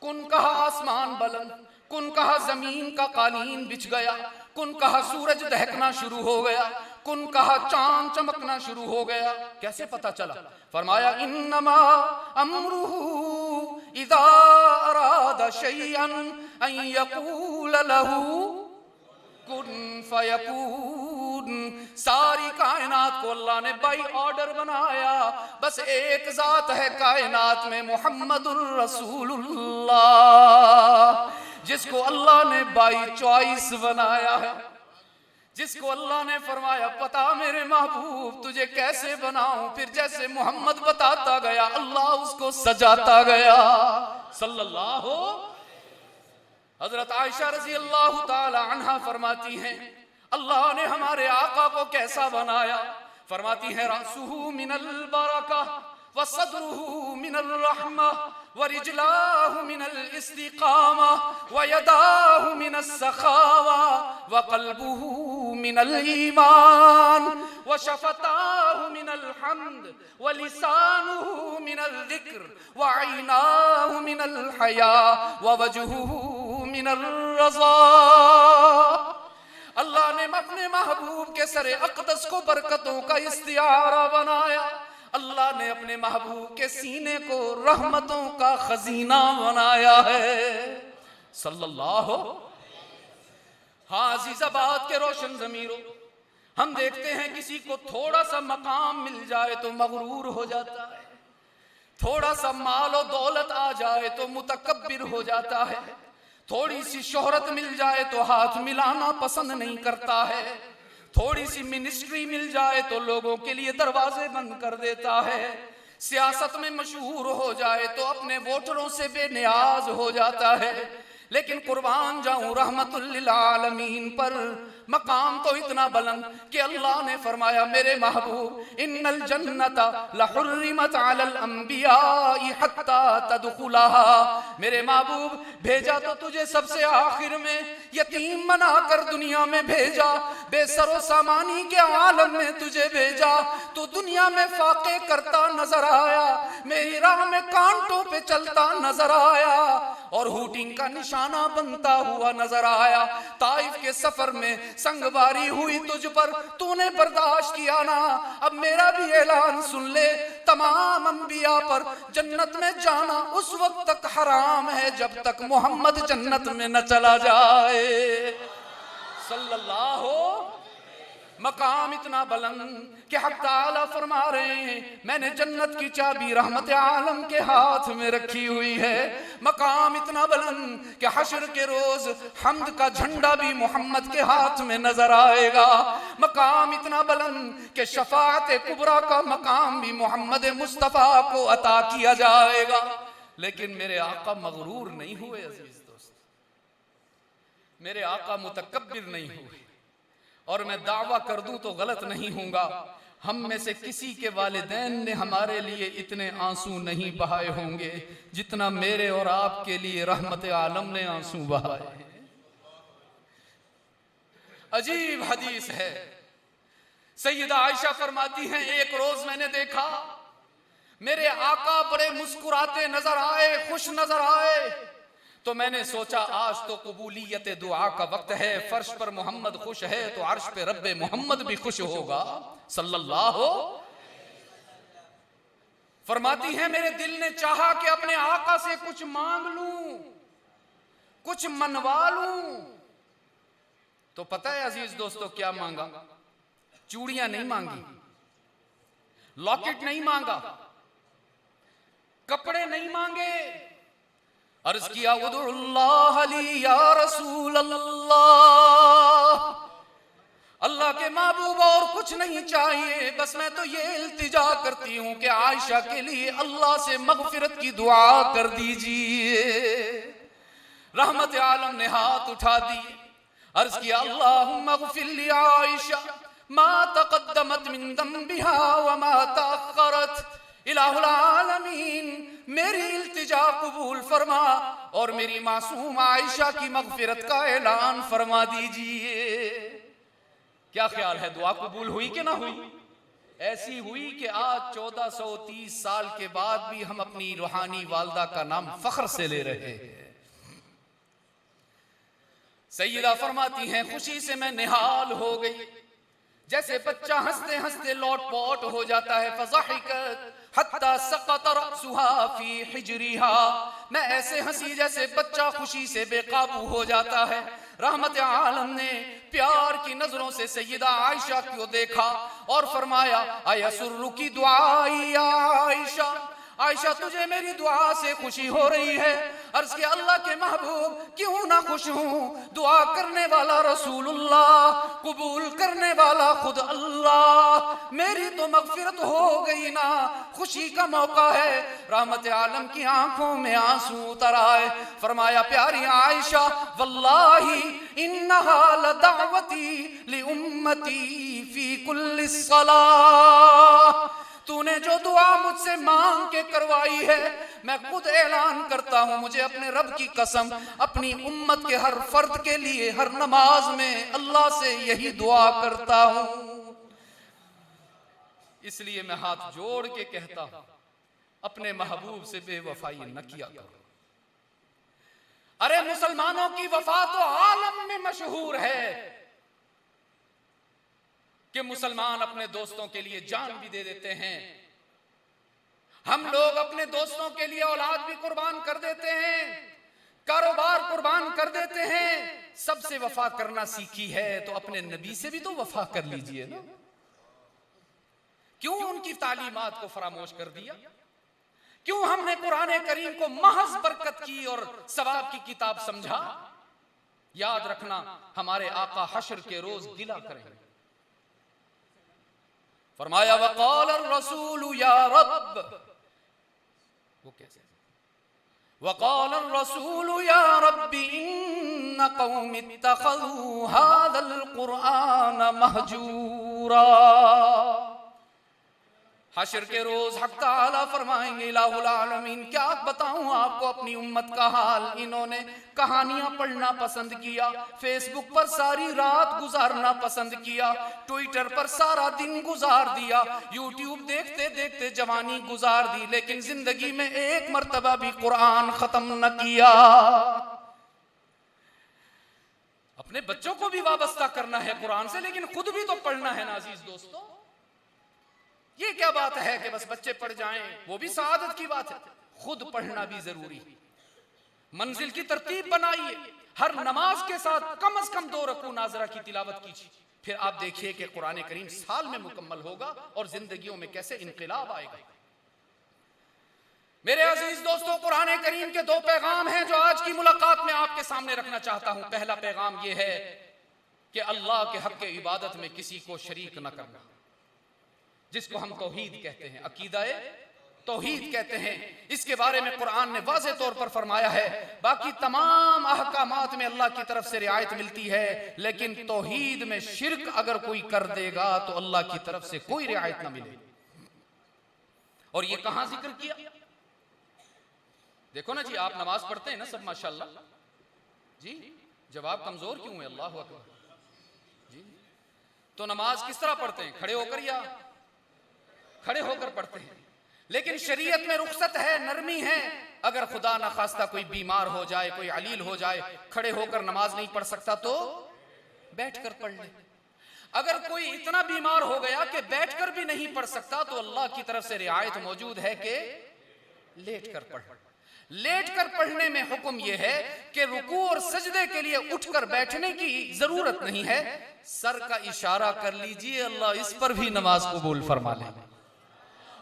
कुन कहा आसमान बुलंद, कुन कहा जमीन का कालीन बिछ गया, कुन कहा सूरज दहकना शुरू हो गया, कुन कहा चांद चमकना शुरू हो गया। कैसे पता चला? फरमाया इन्नमा अमरुहु इज़ा अरादा शैअन अन यक़ूल लहू कुन फयकून। सारी कायनात को अल्लाह ने बाई ऑर्डर बनाया, बस एक जात है कायनात में मोहम्मदुर रसूलुल्लाह, जिसको अल्लाह ने बाई चॉइस बनाया है, जिसको अल्लाह ने फरमाया पता मेरे महबूब तुझे कैसे बनाऊं, फिर जैसे मोहम्मद बताता गया अल्लाह उसको सजाता गया सल्लल्लाहु। हजरत आयशा रजी अल्लाह ताला अन्हा फरमाती हैं अल्लाह ने हमारे आका को कैसा बनाया, फरमाती है रासुहु मिनल बरका वसदरुहु मिनर रहमा वरिजलाहु मिनल इस्तिकामा वयदाहु मिनस सखावा वक़ल्बुहु मिनल ईमान वशफताहु मिनल हम्द वलिसानुहु मिनल ज़िक्र वअयनाहु मिनल हया ववजहुहु मिनर रज़ा। अल्लाह ने अपने महबूब के सरे अक़दस को बरकतों का इस्तिआरा बनाया। अल्लाह ने अपने महबूब के सीने को रहमतों का खजीना बनाया है। सल्लल्लाहु। हाँ अज़ीज़ाबाद के रोशन ज़मीरों, हम देखते हैं किसी को थोड़ा सा मकाम मिल जाए तो मगरूर हो जाता है, थोड़ा सा माल और दौलत आ जाए तो मुतकब्बिर हो जाता है, थोड़ी सी शोहरत मिल जाए तो हाथ मिलाना पसंद नहीं करता है, थोड़ी सी मिनिस्ट्री मिल जाए तो लोगों के लिए दरवाजे बंद कर देता है, सियासत में मशहूर हो जाए तो अपने वोटरों से बेनियाज हो जाता है। लेकिन कुर्बान जाऊं रहमतुल लिल आलमीन पर मकाम तो इतना बुलंद कि अल्लाह ने फरमाया मेरे महबूब इन्नल जन्नता लहुर्रिमत अलल अंबियाई हत्ता तदखुलहा। मेरे महबूब भेजा तो तुझे सबसे आखिर में, यतीम बनाकर दुनिया में भेजा, बेसरो सामानी के आलम में तुझे भेजा, तो दुनिया में फाके करता नजर आया, मेरी राह में कांटों पे चलता नजर आया और हुटिंग का निशाना बनता हुआ नजर आया। ताइफ के सफर में संगवारी हुई तुझ पर, तूने बर्दाश्त किया ना, अब मेरा भी ऐलान सुन ले, तमाम अंबिया पर जन्नत में जाना उस वक्त तक हराम है जब तक मोहम्मद जन्नत में न चला जाए। सल्लल्लाहु। मकाम इतना बुलंद कि हक ताला फरमा रहे हैं मैंने जन्नत की चाबी रहमत आलम के हाथ में रखी हुई है। मकाम इतना बुलंद कि हश्र के रोज हम्द का झंडा भी मोहम्मद के हाथ में नजर आएगा। मकाम इतना बुलंद कि शफाअत कुबरा का मकाम भी मोहम्मद मुस्तफ़ा को अता किया जाएगा। लेकिन मेरे आका मगरूर नहीं हुए अजीज दोस्त, मेरे आका मुतकब्बिर नहीं हुए, और मैं दावा कर दूं तो गलत नहीं होगा, हम में से किसी के वालिदैन ने हमारे लिए इतने आंसू नहीं बहाए होंगे जितना मेरे और आपके लिए रहमत आलम ने आंसू बहाए हैं। अजीब हदीस है, सैयदा आयशा फरमाती हैं एक रोज मैंने देखा मेरे आका बड़े मुस्कुराते नजर आए, खुश नजर आए, तो मैंने सोचा आज तो कबूलियत दुआ का वक्त है, फर्श पर मोहम्मद खुश है तो अर्श पे रब्बे मोहम्मद भी खुश होगा। सल्लल्लाहु। फरमाती हैं मेरे दिल ने चाहा कि अपने आका से कुछ मांग लूं, कुछ मनवा लूं, तो पता है अजीज दोस्तों क्या मांगा? चूड़ियां नहीं मांगी, लॉकेट नहीं मांगा, कपड़े नहीं मांगे, अर्ज किया उदुल्लाह ली या रसूल अल्लाह, अल्लाह के महबूब और कुछ नहीं चाहिए, बस मैं तो ये इल्तिजा करती हूं कि आयशा के लिए अल्लाह से मगफिरत की दुआ कर दीजिए। रहमत आलम ने हाथ उठा दिए, अर्ज किया अल्लाहुम्मा गफिर ली आयशा मा तक़द्दमत मिन दम्बिहा व मा तअख़्ख़रत। इलाहुल आलमीन मेरी इल्तिजा कबूल फरमा और मेरी मासूम आयशा की मगफिरत का ऐलान फरमा दीजिए। क्या ख्याल है दुआ कबूल हुई कि ना हुई? ऐसी हुई कि आज 1430 साल के बाद भी हम अपनी रूहानी वालदा का नाम फख्र से ले रहे हैं। सैयदा फरमाती हैं खुशी से मैं निहाल हो गई, जैसे बच्चा हंसते हंसते लौटपोट हो जाता है। फज़ाहिकत हत्ता सक़त रअसुहा फी हिजरिहा, मैं ऐसे हंसी जैसे बच्चा खुशी से बेकाबू हो जाता है। रहमत आलम ने प्यार की नजरों से सैयदा आयशा को देखा और फरमाया अयसुर्रु की दुआई आयशा, आयशा तुझे मेरी दुआ से खुशी हो रही है? अर्ज किया अल्लाह के महबूब क्यों ना खुश हूं, दुआ करने वाला रसूलुल्लाह, कबूल करने वाला खुद अल्लाह, मेरी तो मगफिरत हो गई ना, खुशी का मौका है। रहमत आलम की आंखों में आंसू उतर आए, फरमाया प्यारी आयशा वल्लाही इन्नहा लदावती ली उम्मती फी कुल्ली सलाह, तूने जो दुआ मुझसे मांग के करवाई है, मैं खुद ऐलान करता हूं, मुझे अपने रब की कसम, अपनी उम्मत के हर फर्द के लिए हर नमाज में अल्लाह से यही दुआ करता हूं। इसलिए मैं हाथ जोड़ के कहता हूं, अपने महबूब से बेवफाई न किया करो। अरे मुसलमानों की वफा तो आलम में मशहूर है कि मुसलमान अपने दोस्तों के लिए जान भी दे देते हैं। हम लोग अपने दोस्तों के लिए औलाद भी कुर्बान कर देते हैं, कारोबार कुर्बान कर देते हैं। सबसे वफा करना सीखी है तो अपने नबी से भी तो वफा कर लीजिए ना। क्यों उनकी तालीमात को फरामोश कर दिया? क्यों हमने कुरान करीम को महज बरकत की और सवाब की किताब समझा? याद रखना, हमारे आका हश्र के रोज गिला करेंगे। फरमाया वक़ाल रसूल या रब, वो कैसे? वक़ाल रसूल या रब्बी इन्न कौमी इत्तख़ज़ू हाज़ल कुरआन महजूरा। हश्र के रोज हक ताला फरमाएंगे, इलाहुल आलमीन, क्या बताऊं आपको अपनी उम्मत का हाल। इन्होंने कहानियां पढ़ना पसंद किया, फेसबुक पर सारी रात गुजारना पसंद किया, ट्विटर पर सारा दिन गुजार दिया, यूट्यूब देखते देखते जवानी गुजार दी, लेकिन जिंदगी में एक मर्तबा भी कुरान खत्म न किया। अपने बच्चों को भी वाबस्ता करना है कुरान से, लेकिन खुद भी तो पढ़ना है ना अजीज दोस्तों। ये क्या बात है कि बस बच्चे पढ़ जाएं, वो भी सआदत की बात है, खुद पढ़ना भी जरूरी। मंजिल की तरतीब बनाइए, हर नमाज के साथ कम से कम 2 रकू नाजरा की तिलावत कीजिए, फिर आप देखिए कि कुरान करीम साल में मुकम्मल होगा और जिंदगियों में कैसे इनकलाब आएगा। मेरे अजीज दोस्तों, कुरान करीम के 2 पैगाम हैं जो आज की मुलाकात में आपके सामने रखना चाहता हूं। पहला पैगाम यह है कि अल्लाह के हक के इबादत में किसी को शरीक न करना, जिसको हम तौहीद कहते हैं, अकीदाए तौहीद कहते हैं। इसके बारे में कुरान ने वाज़ेह तौर पर फरमाया है। बाकी तमाम अहकामात में अल्लाह की तरफ से रियायत मिलती है, लेकिन तौहीद में शिर्क अगर कोई कर देगा तो अल्लाह की तरफ से कोई रियायत ना मिले। और ये कहां जिक्र किया? देखो ना जी, आप नमाज पढ़ते हैं ना सब माशाल्लाह जी, जवाब कमजोर क्यों है? अल्लाह अकबर जी। तो नमाज किस तरह पढ़ते हैं? खड़े होकर या खड़े होकर पढ़ते हैं। लेकिन शरीयत में रुखसत है, नरमी है। अगर खुदा ना खास्ता कोई बीमार हो जाए, कोई अलील हो जाए, खड़े होकर नमाज नहीं पढ़ सकता तो बैठकर पढ़ ले। अगर कोई इतना बीमार हो गया कि बैठकर भी नहीं पढ़ सकता तो अल्लाह की तरफ से रियायत मौजूद है कि लेटकर पढ़। लेटकर पढ़ने में हुक्म यह है कि रुकू और सजदे के लिए उठकर बैठने की जरूरत नहीं है, सर का इशारा कर लीजिए, अल्लाह इस पर भी नमाज कबूल फरमा ले।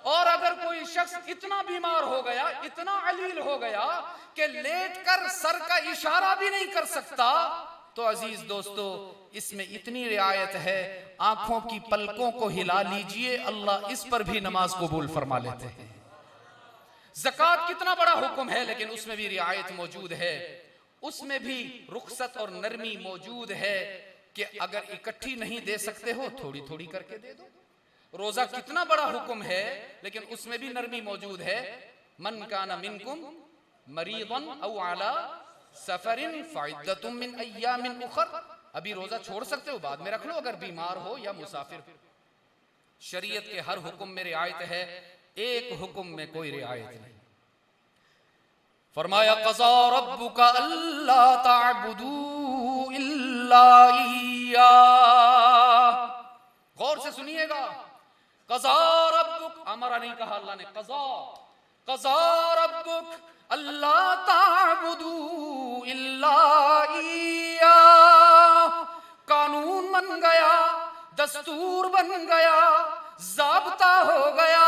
और अगर कोई शख्स इतना बीमार हो गया, इतना अलील हो गया कि लेटकर सर का इशारा भी नहीं कर सकता, तो अजीज दोस्तों इसमें इतनी रियायत है, आंखों की पलकों को हिला लीजिए, अल्लाह इस पर भी नमाज कबूल फरमा लेते हैं। ज़कात कितना बड़ा हुक्म है, लेकिन उसमें भी रियायत मौजूद है, उसमें भी रुखसत और नरमी मौजूद है कि अगर इकट्ठी नहीं दे सकते हो थोड़ी थोड़ी करके दे दो। रोजा कितना बड़ा हुक्म है, लेकिन उसमें भी नरमी मौजूद है। मन काना मिनकुम मरीदन औ अला सफरिन फइद्दतुम मिन अय्यामिन उखर। अभी रोजा छोड़ सकते हो, बाद में रख लो अगर बीमार हो या मुसाफिर। शरीयत के हर हुक्म में रियायत है, एक हुक्म में कोई रियायत नहीं। फरमाया क़ज़ा रब्बुका अल्ला ता'बुदू इल्ला इय्या। गौर से सुनिएगा, क़ज़ा रब्बुक, हमारा नहीं कहा अल्लाह ने, क़ज़ा रब्बुक अल्ला ता'बुदू इल्ला इय्या। कानून बन गया, दस्तूर बन गया, ज़ाब्ता हो गया,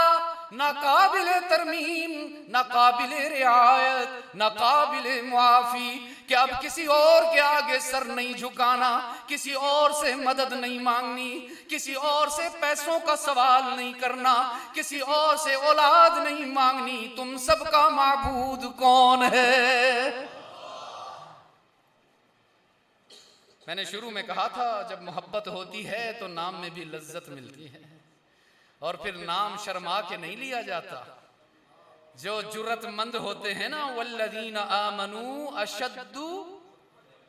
नाकाबिले तरमीम, नाकाबिले रियायत, नाकाबिले मुआफी, कि अब किसी और के आगे सर नहीं झुकाना, किसी और से मदद नहीं मांगनी, किसी और से पैसों का सवाल नहीं करना, किसी और से औलाद नहीं मांगनी। तुम सबका माबूद कौन है? मैंने शुरू में कहा था, जब मोहब्बत होती है तो नाम में भी लज्जत मिलती है। और फिर नाम शर्मा के नहीं लिया जाता। जो जुर्रतमंद होते हैं ना, वल्लदीन आमनू अशद्दु,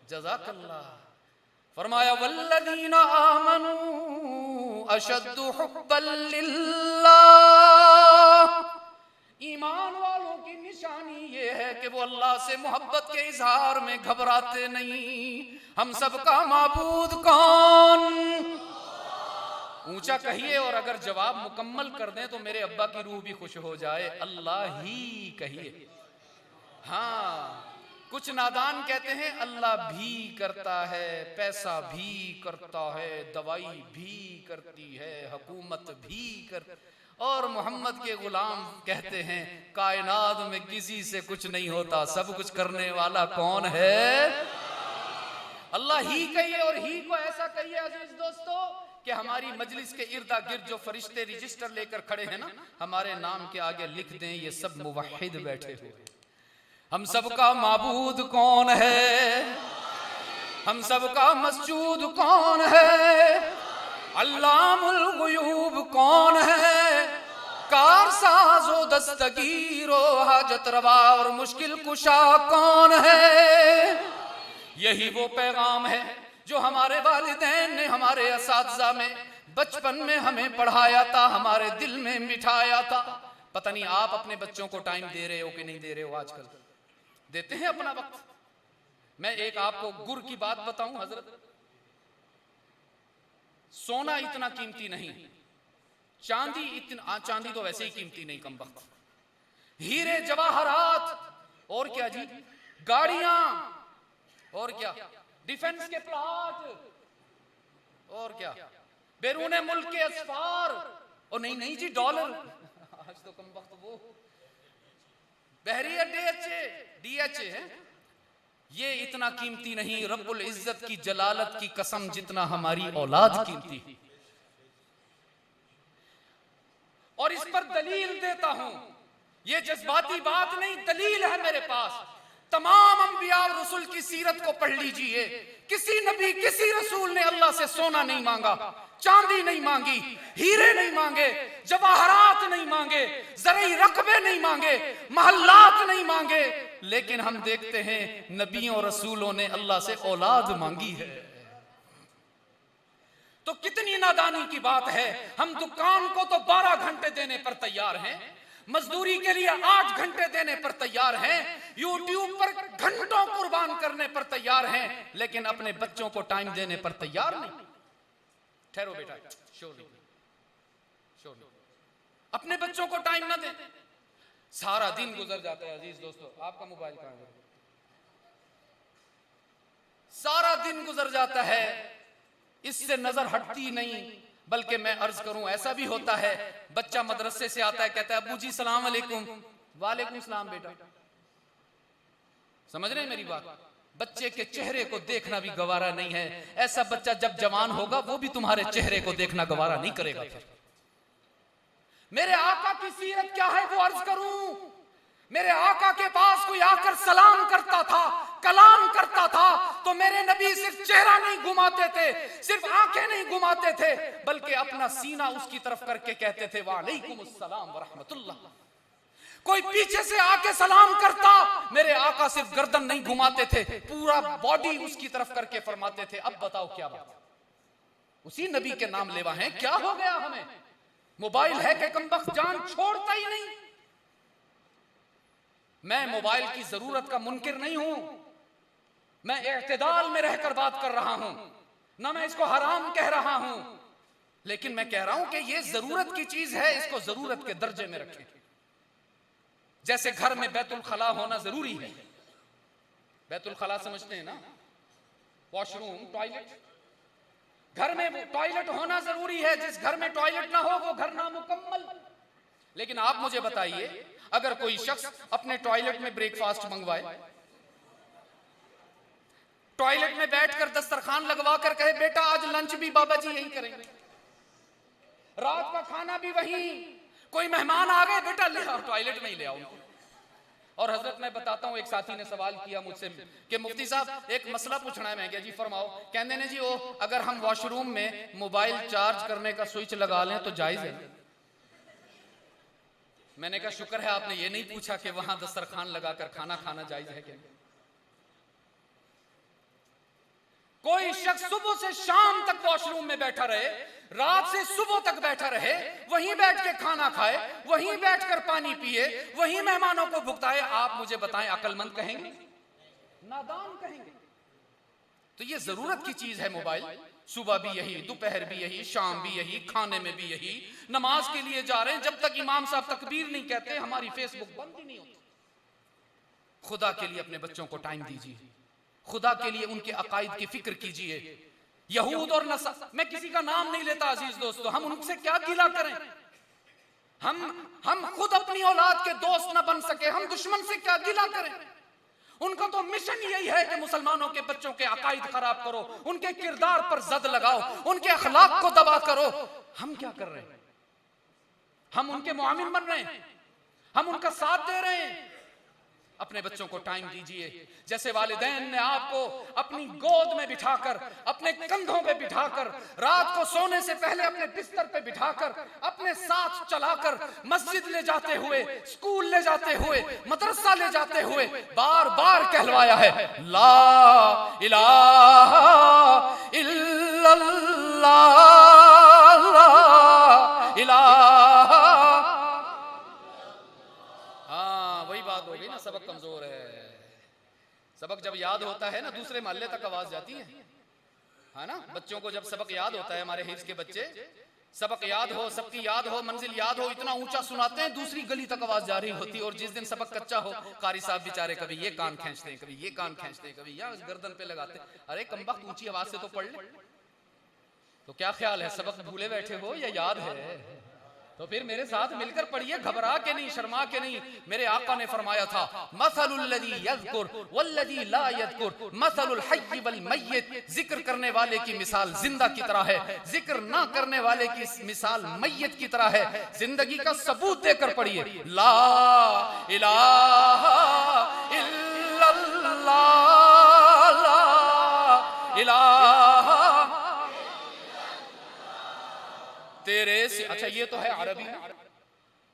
जज़ाकल्लाह, फरमाया वल्लदीन आमनू अशद्दु हुब्बन लिल्लाह। ईमान वालों की निशानी ये है कि वो अल्लाह से मोहब्बत के इजहार में घबराते नहीं। हम सबका माबूद कौन? ऊंचा कहिए, और अगर जवाब मुकम्मल कर दें तो मेरे अब्बा की रूह भी खुश हो जाए। अल्लाह ही कहिए। हाँ, कुछ नादान कहते हैं अल्लाह भी करता है, पैसा भी करता है, दवाई भी करती है, हुकूमत भी कर, और मोहम्मद के गुलाम कहते हैं कायनात में किसी से कुछ नहीं होता, सब कुछ करने वाला कौन है? अल्लाह ही कहिए। और ही को ऐसा कहिए अजीज दोस्तों कि हमारी मजलिस के इर्दा गिर्द जो फरिश्ते रजिस्टर लेकर खड़े हैं ना, हमारे नाम के आगे लिख दें ये सब मुवहिद बैठे हुए। हम सबका माबूद कौन है? हम सबका मस्जूद कौन है? अल्लामुल गुयूब कौन है? कारसाज़ो दस्तगीरो हाजत रवा और मुश्किल कुशा कौन है? यही वो पैगाम है जो हमारे वालिदैन ने हमारे असातिज़ा में बचपन में हमें पढ़ाया था, हमारे दिल में मिठाया था। पता नहीं आप अपने बच्चों को टाइम दे रहे हो कि नहीं दे रहे हो? आजकल देते हैं अपना वक्त। मैं एक आपको गुर की बात बताऊं हजरत, सोना इतना कीमती नहीं, चांदी तो वैसे ही कीमती नहीं कम वक्त, हीरे जवाहरात और क्या जी, गाड़ियां और क्या, डिफेंस के प्लाट और क्या, बैरून मुल्क के असफार, और नहीं जी डॉलर, आज तो कम वक्त वो बहरिया डीएचए है, ये इतना कीमती नहीं रब्बुल इज्जत की जलालत की कसम जितना हमारी औलाद कीमती। और इस पर दलील देता हूं, ये जज्बाती बात नहीं, दलील है मेरे पास। तमाम अंबिया और रसूल की सीरत को पढ़ लीजिए। किसी नबी किसी रसूल ने अल्लाह से सोना नहीं मांगा, चांदी नहीं मांगी, हीरे नहीं मांगे, जवाहरात नहीं मांगे, ज़रई रकबे नहीं मांगे, महल्लात नहीं मांगे, लेकिन हम देखते हैं नबियों और रसूलों ने अल्लाह से औलाद मांगी है। तो कितनी नादानी की बात है। हम दुकान को तो 12 घंटे देने पर तैयार हैं, मजदूरी के लिए 8 घंटे देने पर तैयार हैं, यूट्यूब पर घंटों कुर्बान करने पर तैयार हैं, लेकिन अपने बच्चों को टाइम देने पर तैयार नहीं। ठहरो बेटा, शोर अपने बच्चों को टाइम ना दे, सारा दिन गुजर जाता है। अजीज दोस्तों, आपका मोबाइल कहां है? सारा दिन गुजर जाता है, इससे नजर हटती नहीं। बल्कि मैं अर्ज करूं, ऐसा भी होता है बच्चा मदरसे से आता है, कहता है अबू जी सलाम अलैकुम। वालेकुम सलाम बेटा। समझ रहे हैं मेरी बात? बच्चे के चेहरे को देखना भी गवारा नहीं है। ऐसा बच्चा जब जवान होगा वो भी तुम्हारे चेहरे को देखना गवारा नहीं करेगा। फिर मेरे आका की सीरत क्या है वो अर्ज करूं। मेरे आका के पास कोई आकर सलाम करता था, कलाम करता था, तो मेरे नबी सिर्फ चेहरा नहीं घुमाते थे, सिर्फ आंखें नहीं घुमाते थे, बल्कि अपना सीना उसकी तरफ करके कहते थे वालेकुमुस्सलाम व रहमतुल्लाह। कोई पीछे से आके सलाम करता, मेरे आका सिर्फ गर्दन नहीं घुमाते थे, पूरा बॉडी उसकी तरफ करके फरमाते थे अब बताओ क्या बात। उसी नबी के नाम लेवा है, क्या हो गया हमें? मोबाइल है कि कमबख्त जान छोड़ता ही नहीं। मैं मोबाइल की जरूरत का मुनकिर नहीं हूं, मैं इत्तेदाल में रहकर बात कर रहा हूं, ना मैं इसको हराम कह रहा हूं, लेकिन मैं कह रहा हूं कि यह जरूरत की चीज है, इसको जरूरत के दर्जे में रखें। जैसे घर में बैतुल खला होना जरूरी है। बैतुल खला समझते हैं ना, वॉशरूम, टॉयलेट। घर में टॉयलेट होना जरूरी है, जिस घर में टॉयलेट ना हो वो घर नामुकम्मल। लेकिन आप मुझे बताइए, अगर कोई शख्स अपने टॉयलेट में ब्रेकफास्ट मंगवाए, टॉयलेट में बैठकर दस्तरखान लगवा कर कहे बेटा आज लंच भी बाबा जी यही करेंगे, रात का खाना भी वही, कोई मेहमान आ गए बेटा ले आओ, टॉयलेट में ही ले आओ उनको। और हजरत मैं बताता हूं, एक साथी ने सवाल किया मुझसे कि मुफ्ती साहब एक मसला पूछना है। मैं क्या जी फरमाओ। कहते ने जी ओ अगर हम वॉशरूम में मोबाइल चार्ज करने का स्विच लगा लें तो जायज है? मैंने कहा शुक्र है आपने ये नहीं पूछा कि वहां दस्तरखान लगाकर खाना खाना जायज है कि नहीं। कोई शख्स सुबह से शाम तक वॉशरूम में बैठा रहे, रात से सुबह तक बैठा रहे, वहीं बैठ के खाना खाए, वहीं बैठकर पानी पिए, वहीं मेहमानों को भुगताए, आप मुझे बताएं अक्लमंद कहेंगे, नादान कहेंगे? तो ये जरूरत की चीज है मोबाइल। सुबह भी यही, दोपहर भी यही, शाम भी यही, खाने में भी यही, नमाज के लिए जा रहे हैं, जब तक इमाम साहब तकबीर नहीं कहते हमारी फेसबुक बंद ही नहीं होती। खुदा के लिए अपने बच्चों को टाइम दीजिए, खुदा के लिए उनके अकायद की फिक्र कीजिए। यहूद और नसर, मैं किसी का नाम नहीं लेता अजीज दोस्तों, हम उनसे क्या गिला करें? हम खुद अपनी औलाद के दोस्त न बन सके, हम दुश्मन से क्या गिला करें? उनका तो मिशन यही है कि मुसलमानों के बच्चों के अकायद खराब करो, उनके किरदार पर जद लगाओ, उनके अखलाक को दबा करो। हम क्या कर रहे हैं? हम उनके मुआमिन बन रहे हैं, हम उनका साथ दे रहे हैं। अपने बच्चों को टाइम दीजिए, जैसे वालिदैन ने आपको अपनी गोद में बिठाकर, अपने कंधों पे बिठाकर, रात को सोने से पहले अपने बिस्तर पे बिठाकर, अपने साथ चलाकर, मस्जिद ले जाते हुए, स्कूल ले जाते हुए, मदरसा ले जाते हुए बार बार कहलवाया है, ला इलाहा इल्लल्लाह, ला इलाहा। वही बात हो गई ना, सबक कमजोर है। सबक जब याद होता है ना, दूसरे मोहल्ले तक आवाज जाती है ना। बच्चों को जब सबक याद होता है, हमारे हिफ्ज के बच्चे, सबक याद हो, सबकी याद हो, मंजिल याद हो, इतना ऊंचा सुनाते हैं दूसरी गली तक आवाज जा रही होती है। और जिस दिन सबक कच्चा हो, कारी साहब बेचारे कभी ये कान खींचते हैं, कभी ये कान खींचते हैं, कभी यहाँ गर्दन पे लगाते हैं। अरे कमबख्त ऊंची आवाज से तो पढ़ ले। तो क्या ख्याल है, सबक भूले बैठे हो या याद है? तो फिर मेरे साथ मिलकर पढ़िए, घबरा के नहीं, शर्मा के नहीं। मेरे आका ने फरमाया था, मसलुल लज़ी यज़कुर वल्लज़ी ला यज़कुर मसलुल हय्य वल मय्यित। जिक्र करने वाले की मिसाल जिंदा की तरह है, जिक्र ना करने वाले की मिसाल मय्यत की तरह है। जिंदगी का सबूत देकर पढ़िए, ला इलाहा इल्लल्लाह, ला इलाहा तेरे से। अच्छा ये तो है अरबी में,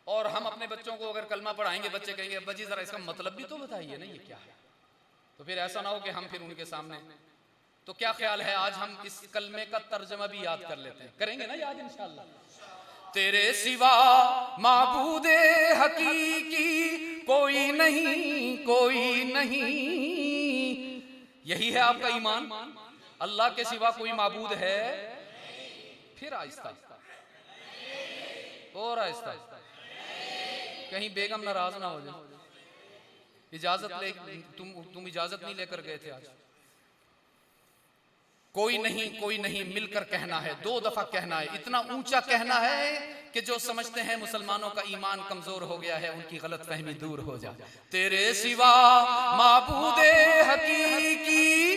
और हम अपने बच्चों को अगर कलमा पढ़ाएंगे, बच्चे कहेंगे अब्बा जी जरा इसका मतलब भी तो बताइए ना, ये क्या है? तो फिर ऐसा ना हो कि हम फिर उनके सामने। तो क्या ख्याल है आज हम इस कलमे का तर्जमा भी याद कर लेते हैं? करेंगे ना याद इंशाअल्लाह। तेरे सिवा माबूदे हकीकी कोई नहीं, कोई नहीं। यही है आपका ईमान? अल्लाह के सिवा कोई माबूद है? फिर आहिस्ता और आहिस्ता, कहीं बेगम नाराज ना हो जाए। इजाजत ले, तुम इजाजत नहीं लेकर गए थे आज। कोई नहीं, कोई नहीं मिलकर कहना है, 2 दफा कहना है, इतना ऊंचा कहना है कि जो समझते हैं मुसलमानों का ईमान कमजोर हो गया है, उनकी गलतफहमी दूर हो जाए। तेरे सिवा माबूदे हकीकी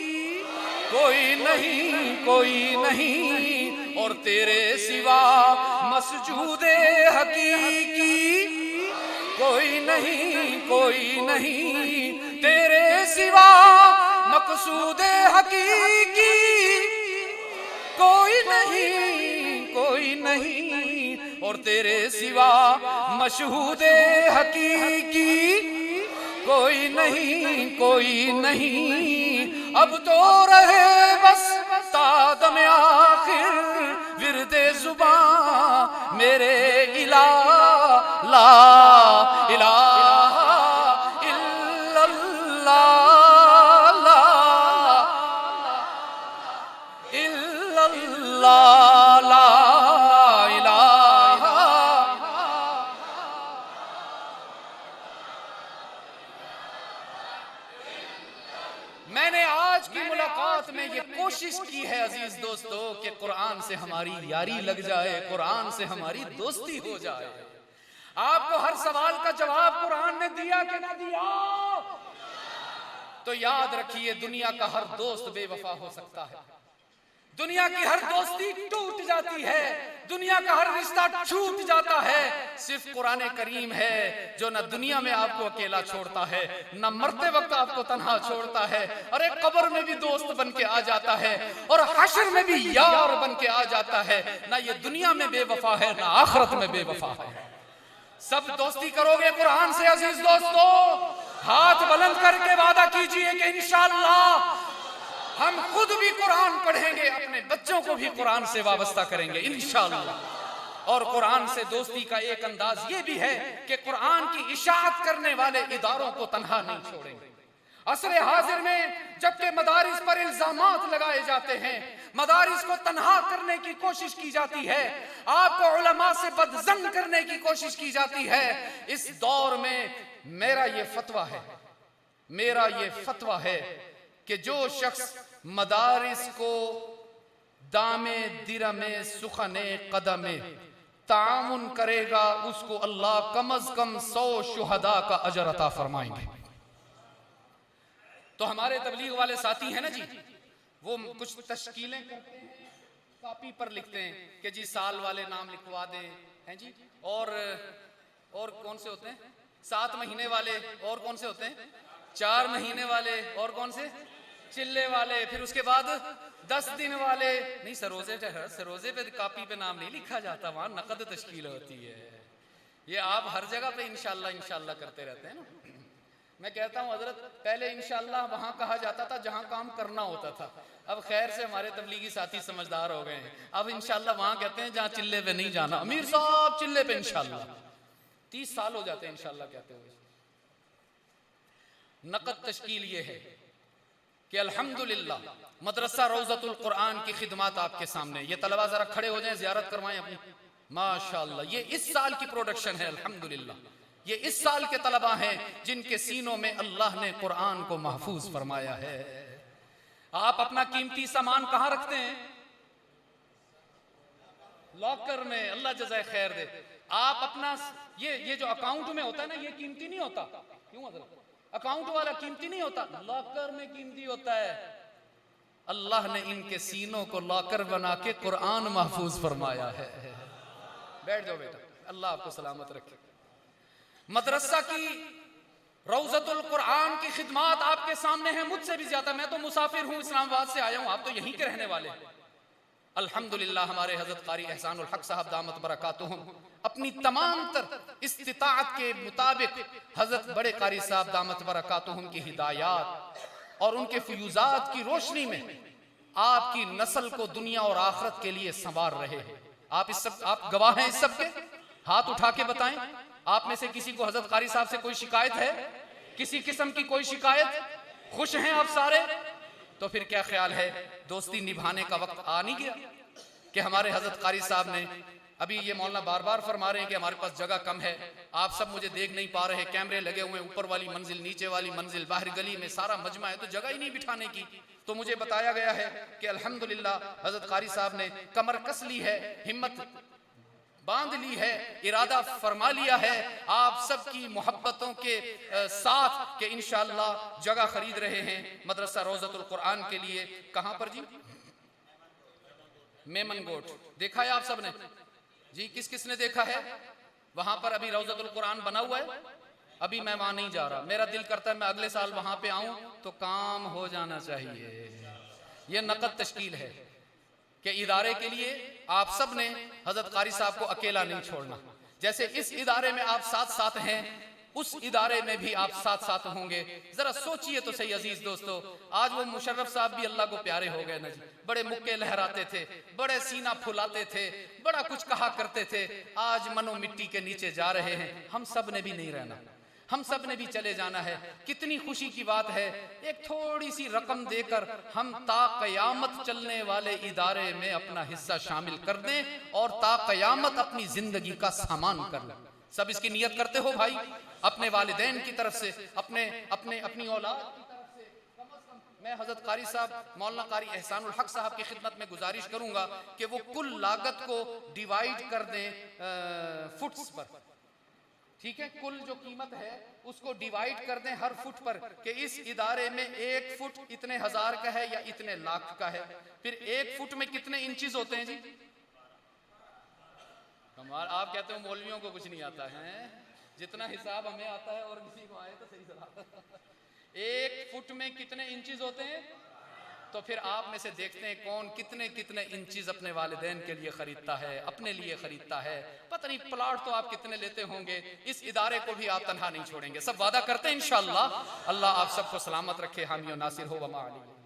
कोई नहीं, कोई नहीं। और तेरे सिवा मसजूदे हकीकी कोई नहीं, कोई नहीं। तेरे सिवा मकसूदे हकीकी कोई नहीं, कोई नहीं। और तेरे सिवा मशहूदे हकीकी कोई नहीं, कोई नहीं। अब तो रहे बस तादम आखिर विरदे जुबां मेरे इलाहा, ला इलाहा इल्लल्लाह, ला इल्लल्लाह, ला इलाहा। मैंने आज की मुलाकात में ये कोशिश की है अजीज दोस्तों कि कुरान से हमारी यारी लग जाए, कुरान से हमारी दोस्ती हो जाए। आपको हर सवाल का जवाब कुरान ने दिया कि ना दिया? तो याद रखिए, दुनिया का हर दोस्त बेवफा हो सकता है, दुनिया की हर दोस्ती टूट जाती है, दुनिया का हर रिश्ता छूट जाता है। सिर्फ कुरान करीम है जो न दुनिया में आपको अकेला छोड़ता है, न मरते वक्त आपको तन्हा छोड़ता है। अरे कब्र में भी दोस्त बन के आ जाता है, और हश्र में भी यार बन के आ जाता है। ना ये दुनिया में बेवफा है, ना आखिरत में बेवफा है। सब दोस्ती करोगे कुरान से अजीज दोस्तों? हाथ बुलंद करके वादा कीजिए कि इंशाअल्लाह हम खुद भी कुरान पढ़ेंगे, अपने बच्चों को भी कुरान से वाबस्ता करेंगे इंशाअल्लाह। और कुरान से दोस्ती का एक अंदाज ये भी है कि कुरान की इशाअत करने वाले इदारों को तन्हा नहीं छोड़ेंगे। असरे हाजिर में जबकि मदारिस पर इल्जामात लगाए जाते हैं, मदारिस को तन्हा करने की कोशिश की जाती है, आपको उलमा से बदजन करने की कोशिश की जाती है, इस दौर में मेरा ये फतवा है कि जो शख्स मदारिस को दामे दिरमे सुखने कदमे तामुन करेगा, उसको अल्लाह कम अज कम 100 शुहदा का अजर अता फरमाएंगे। तो हमारे तबलीग वाले साथी हैं ना जी, वो कुछ तश्कीलें करते हैं, कॉपी पर लिखते हैं कि जी साल वाले नाम लिखवा दें, हैं जी, और कौन से होते हैं 7 महीने वाले, और कौन से होते हैं 4 महीने वाले, और कौन से चिल्ले वाले, फिर उसके बाद 10 दिन वाले। नहीं, सरोजे पे कॉपी पे नाम नहीं लिखा जाता, वहां नकद तश्कील होती है। ये आप हर जगह पे इंशाल्लाह करते रहते हैं ना। मैं कहता हूँ हजरत, पहले इंशाल्लाह वहां कहा जाता था जहां काम करना होता था, अब खैर से हमारे तबलीगी साथी समझदार हो गए हैं, अब इंशाल्लाह वहां कहते हैं जहां चिल्ले पे नहीं जाना। अमीर साहब चिल्ले पे इंशाल्लाह, 30 साल हो जाते हैं इंशाल्लाह कहते हुए। नकद तश्कील ये है कि अल्हम्दुलिल्लाह मदरसा रौज़तुल कुरान की खिदमत आपके सामने। ये तलबा जरा खड़े हो जाएं, ज़ियारत करवाएं अपनी, माशाअल्लाह। ये इस साल की प्रोडक्शन है अल्हम्दुलिल्लाह। ये इस साल के तलबा हैं जिनके सीनों में अल्लाह ने कुरान को महफूज फरमाया है। आप अपना कीमती सामान कहाँ रखते हैं? लॉकर में। अल्लाह जज़ाए खैर दे। आप अपना ये जो अकाउंट में होता है ना, ये कीमती नहीं होता। क्यों हज़रत? अकाउंट वाला कीमती नहीं होता, लॉकर में कीमती होता है। अल्लाह ने इनके सीनों को लॉकर बना के कुरान महफूज फरमाया है। बैठ जाओ बेटा, अल्लाह आपको सलामत रखे। मदरसा की रौज़तुल कुरान की खिदमत आपके सामने है, मुझसे भी ज्यादा। मैं तो मुसाफिर हूँ, इस्लामाबाद से आया हूँ, आप तो यहीं के रहने वाले हैं। अल्हम्दुलिल्लाह हमारे हजरत कारी एहसानुल हक साहब दामत बरकातुहुम अपनी तमाम तर इस्तिताअत के मुताबिक हजरत बड़े कारी साहब दामत बरकातुहुम की हिदायत और उनके फ्यूजात की रोशनी में आपकी नस्ल को दुनिया और आखिरत के लिए संवार रहे हैं। आप गवाह हैं इस सब के? हाथ उठा के बताएं, आप में से किसी को हजरत कारी साहब से कोई शिकायत है? किसी किस्म की कोई शिकायत? खुश हैं आप सारे? तो फिर क्या ख्याल है, दोस्ती निभाने का वक्त आ नहीं गया कि हमारे हजरत कारी साहब ने, अभी ये मौलाना बार बार फरमा रहे हैं कि हमारे पास जगह कम है, आप सब मुझे देख नहीं पा रहे, कैमरे लगे हुए, ऊपर वाली मंजिल, नीचे वाली मंजिल, बाहर गली में सारा मजमा है, तो जगह ही नहीं बिठाने की। तो मुझे बताया गया है कि अल्हम्दुलिल्लाह हजरत कारी साहब ने कमर कस ली है, हिम्मत बांध ली है, इरादा फरमा लिया है आप सबकी मोहब्बतों के साथ कि इंशाअल्लाह जगह खरीद रहे हैं मदरसा रौज़तुल कुरान के लिए। कहां पर जी? मेमनगोट। देखा है आप सब ने जी? किस किस ने देखा है? वहां पर अभी रौज़तुल कुरान बना हुआ है, अभी मैं वहां नहीं जा रहा। मेरा दिल करता है मैं अगले साल वहां पे आऊं तो काम हो जाना चाहिए। यह नकद तश्कील है कि इदारे के लिए आप सब ने हजरत कारी साहब को अकेला नहीं छोड़ना। जैसे इस इदारे में आप साथ साथ हैं, उस इदारे में भी आप साथ साथ होंगे। जरा सोचिए तो सही अजीज दोस्तों, आज वो मुशर्रफ साहब भी अल्लाह को प्यारे हो गए ना जी। बड़े मुक्के लहराते थे, बड़े सीना फुलाते थे, बड़ा कुछ कहा करते थे, आज मनो मिट्टी के नीचे जा रहे हैं। हम सब ने भी नहीं रहना, हम सब ने भी चले जाना है। कितनी खुशी की बात है, एक थोड़ी सी रकम देकर हम ता कयामत चलने वाले इदारे में अपना हिस्सा शामिल कर दें और ता कयामत अपनी जिंदगी का सामान कर लें। सब इसकी नियत करते हो भाई? अपने वालिदैन की तरफ से, अपनी औलाद की तरफ से कम से कम मैं हजरत कारी साहब मौलाना कारी एहसानुल हक साहब की खिदमत में गुजारिश करूंगा कि वो कुल लागत को डिवाइड कर दें फुट्स पर। ठीक है, कुल जो कीमत है उसको डिवाइड कर दें हर फुट पर कि इस इदारे में 1 फुट इतने हजार का है या इतने लाख का है। फिर 1 फुट में कितने इंचेस होते हैं जी? आप कहते हो मौलवियों को कुछ नहीं आता है, जितना हिसाब हमें आता है और किसी को आए तो सही सलाह। 1 फुट में कितने इंचेस होते हैं? तो फिर आप में से देखते हैं कौन कितने कितने इंचीज अपने वालिदैन के लिए खरीदता है, अपने लिए खरीदता है। पता नहीं प्लाट तो आप कितने लेते होंगे, इस इदारे को भी आप तनहा नहीं छोड़ेंगे। सब वादा करते हैं इंशाअल्लाह। अल्लाह आप सबको सलामत रखे, हामी और नासिर हो। वमा अलैहि।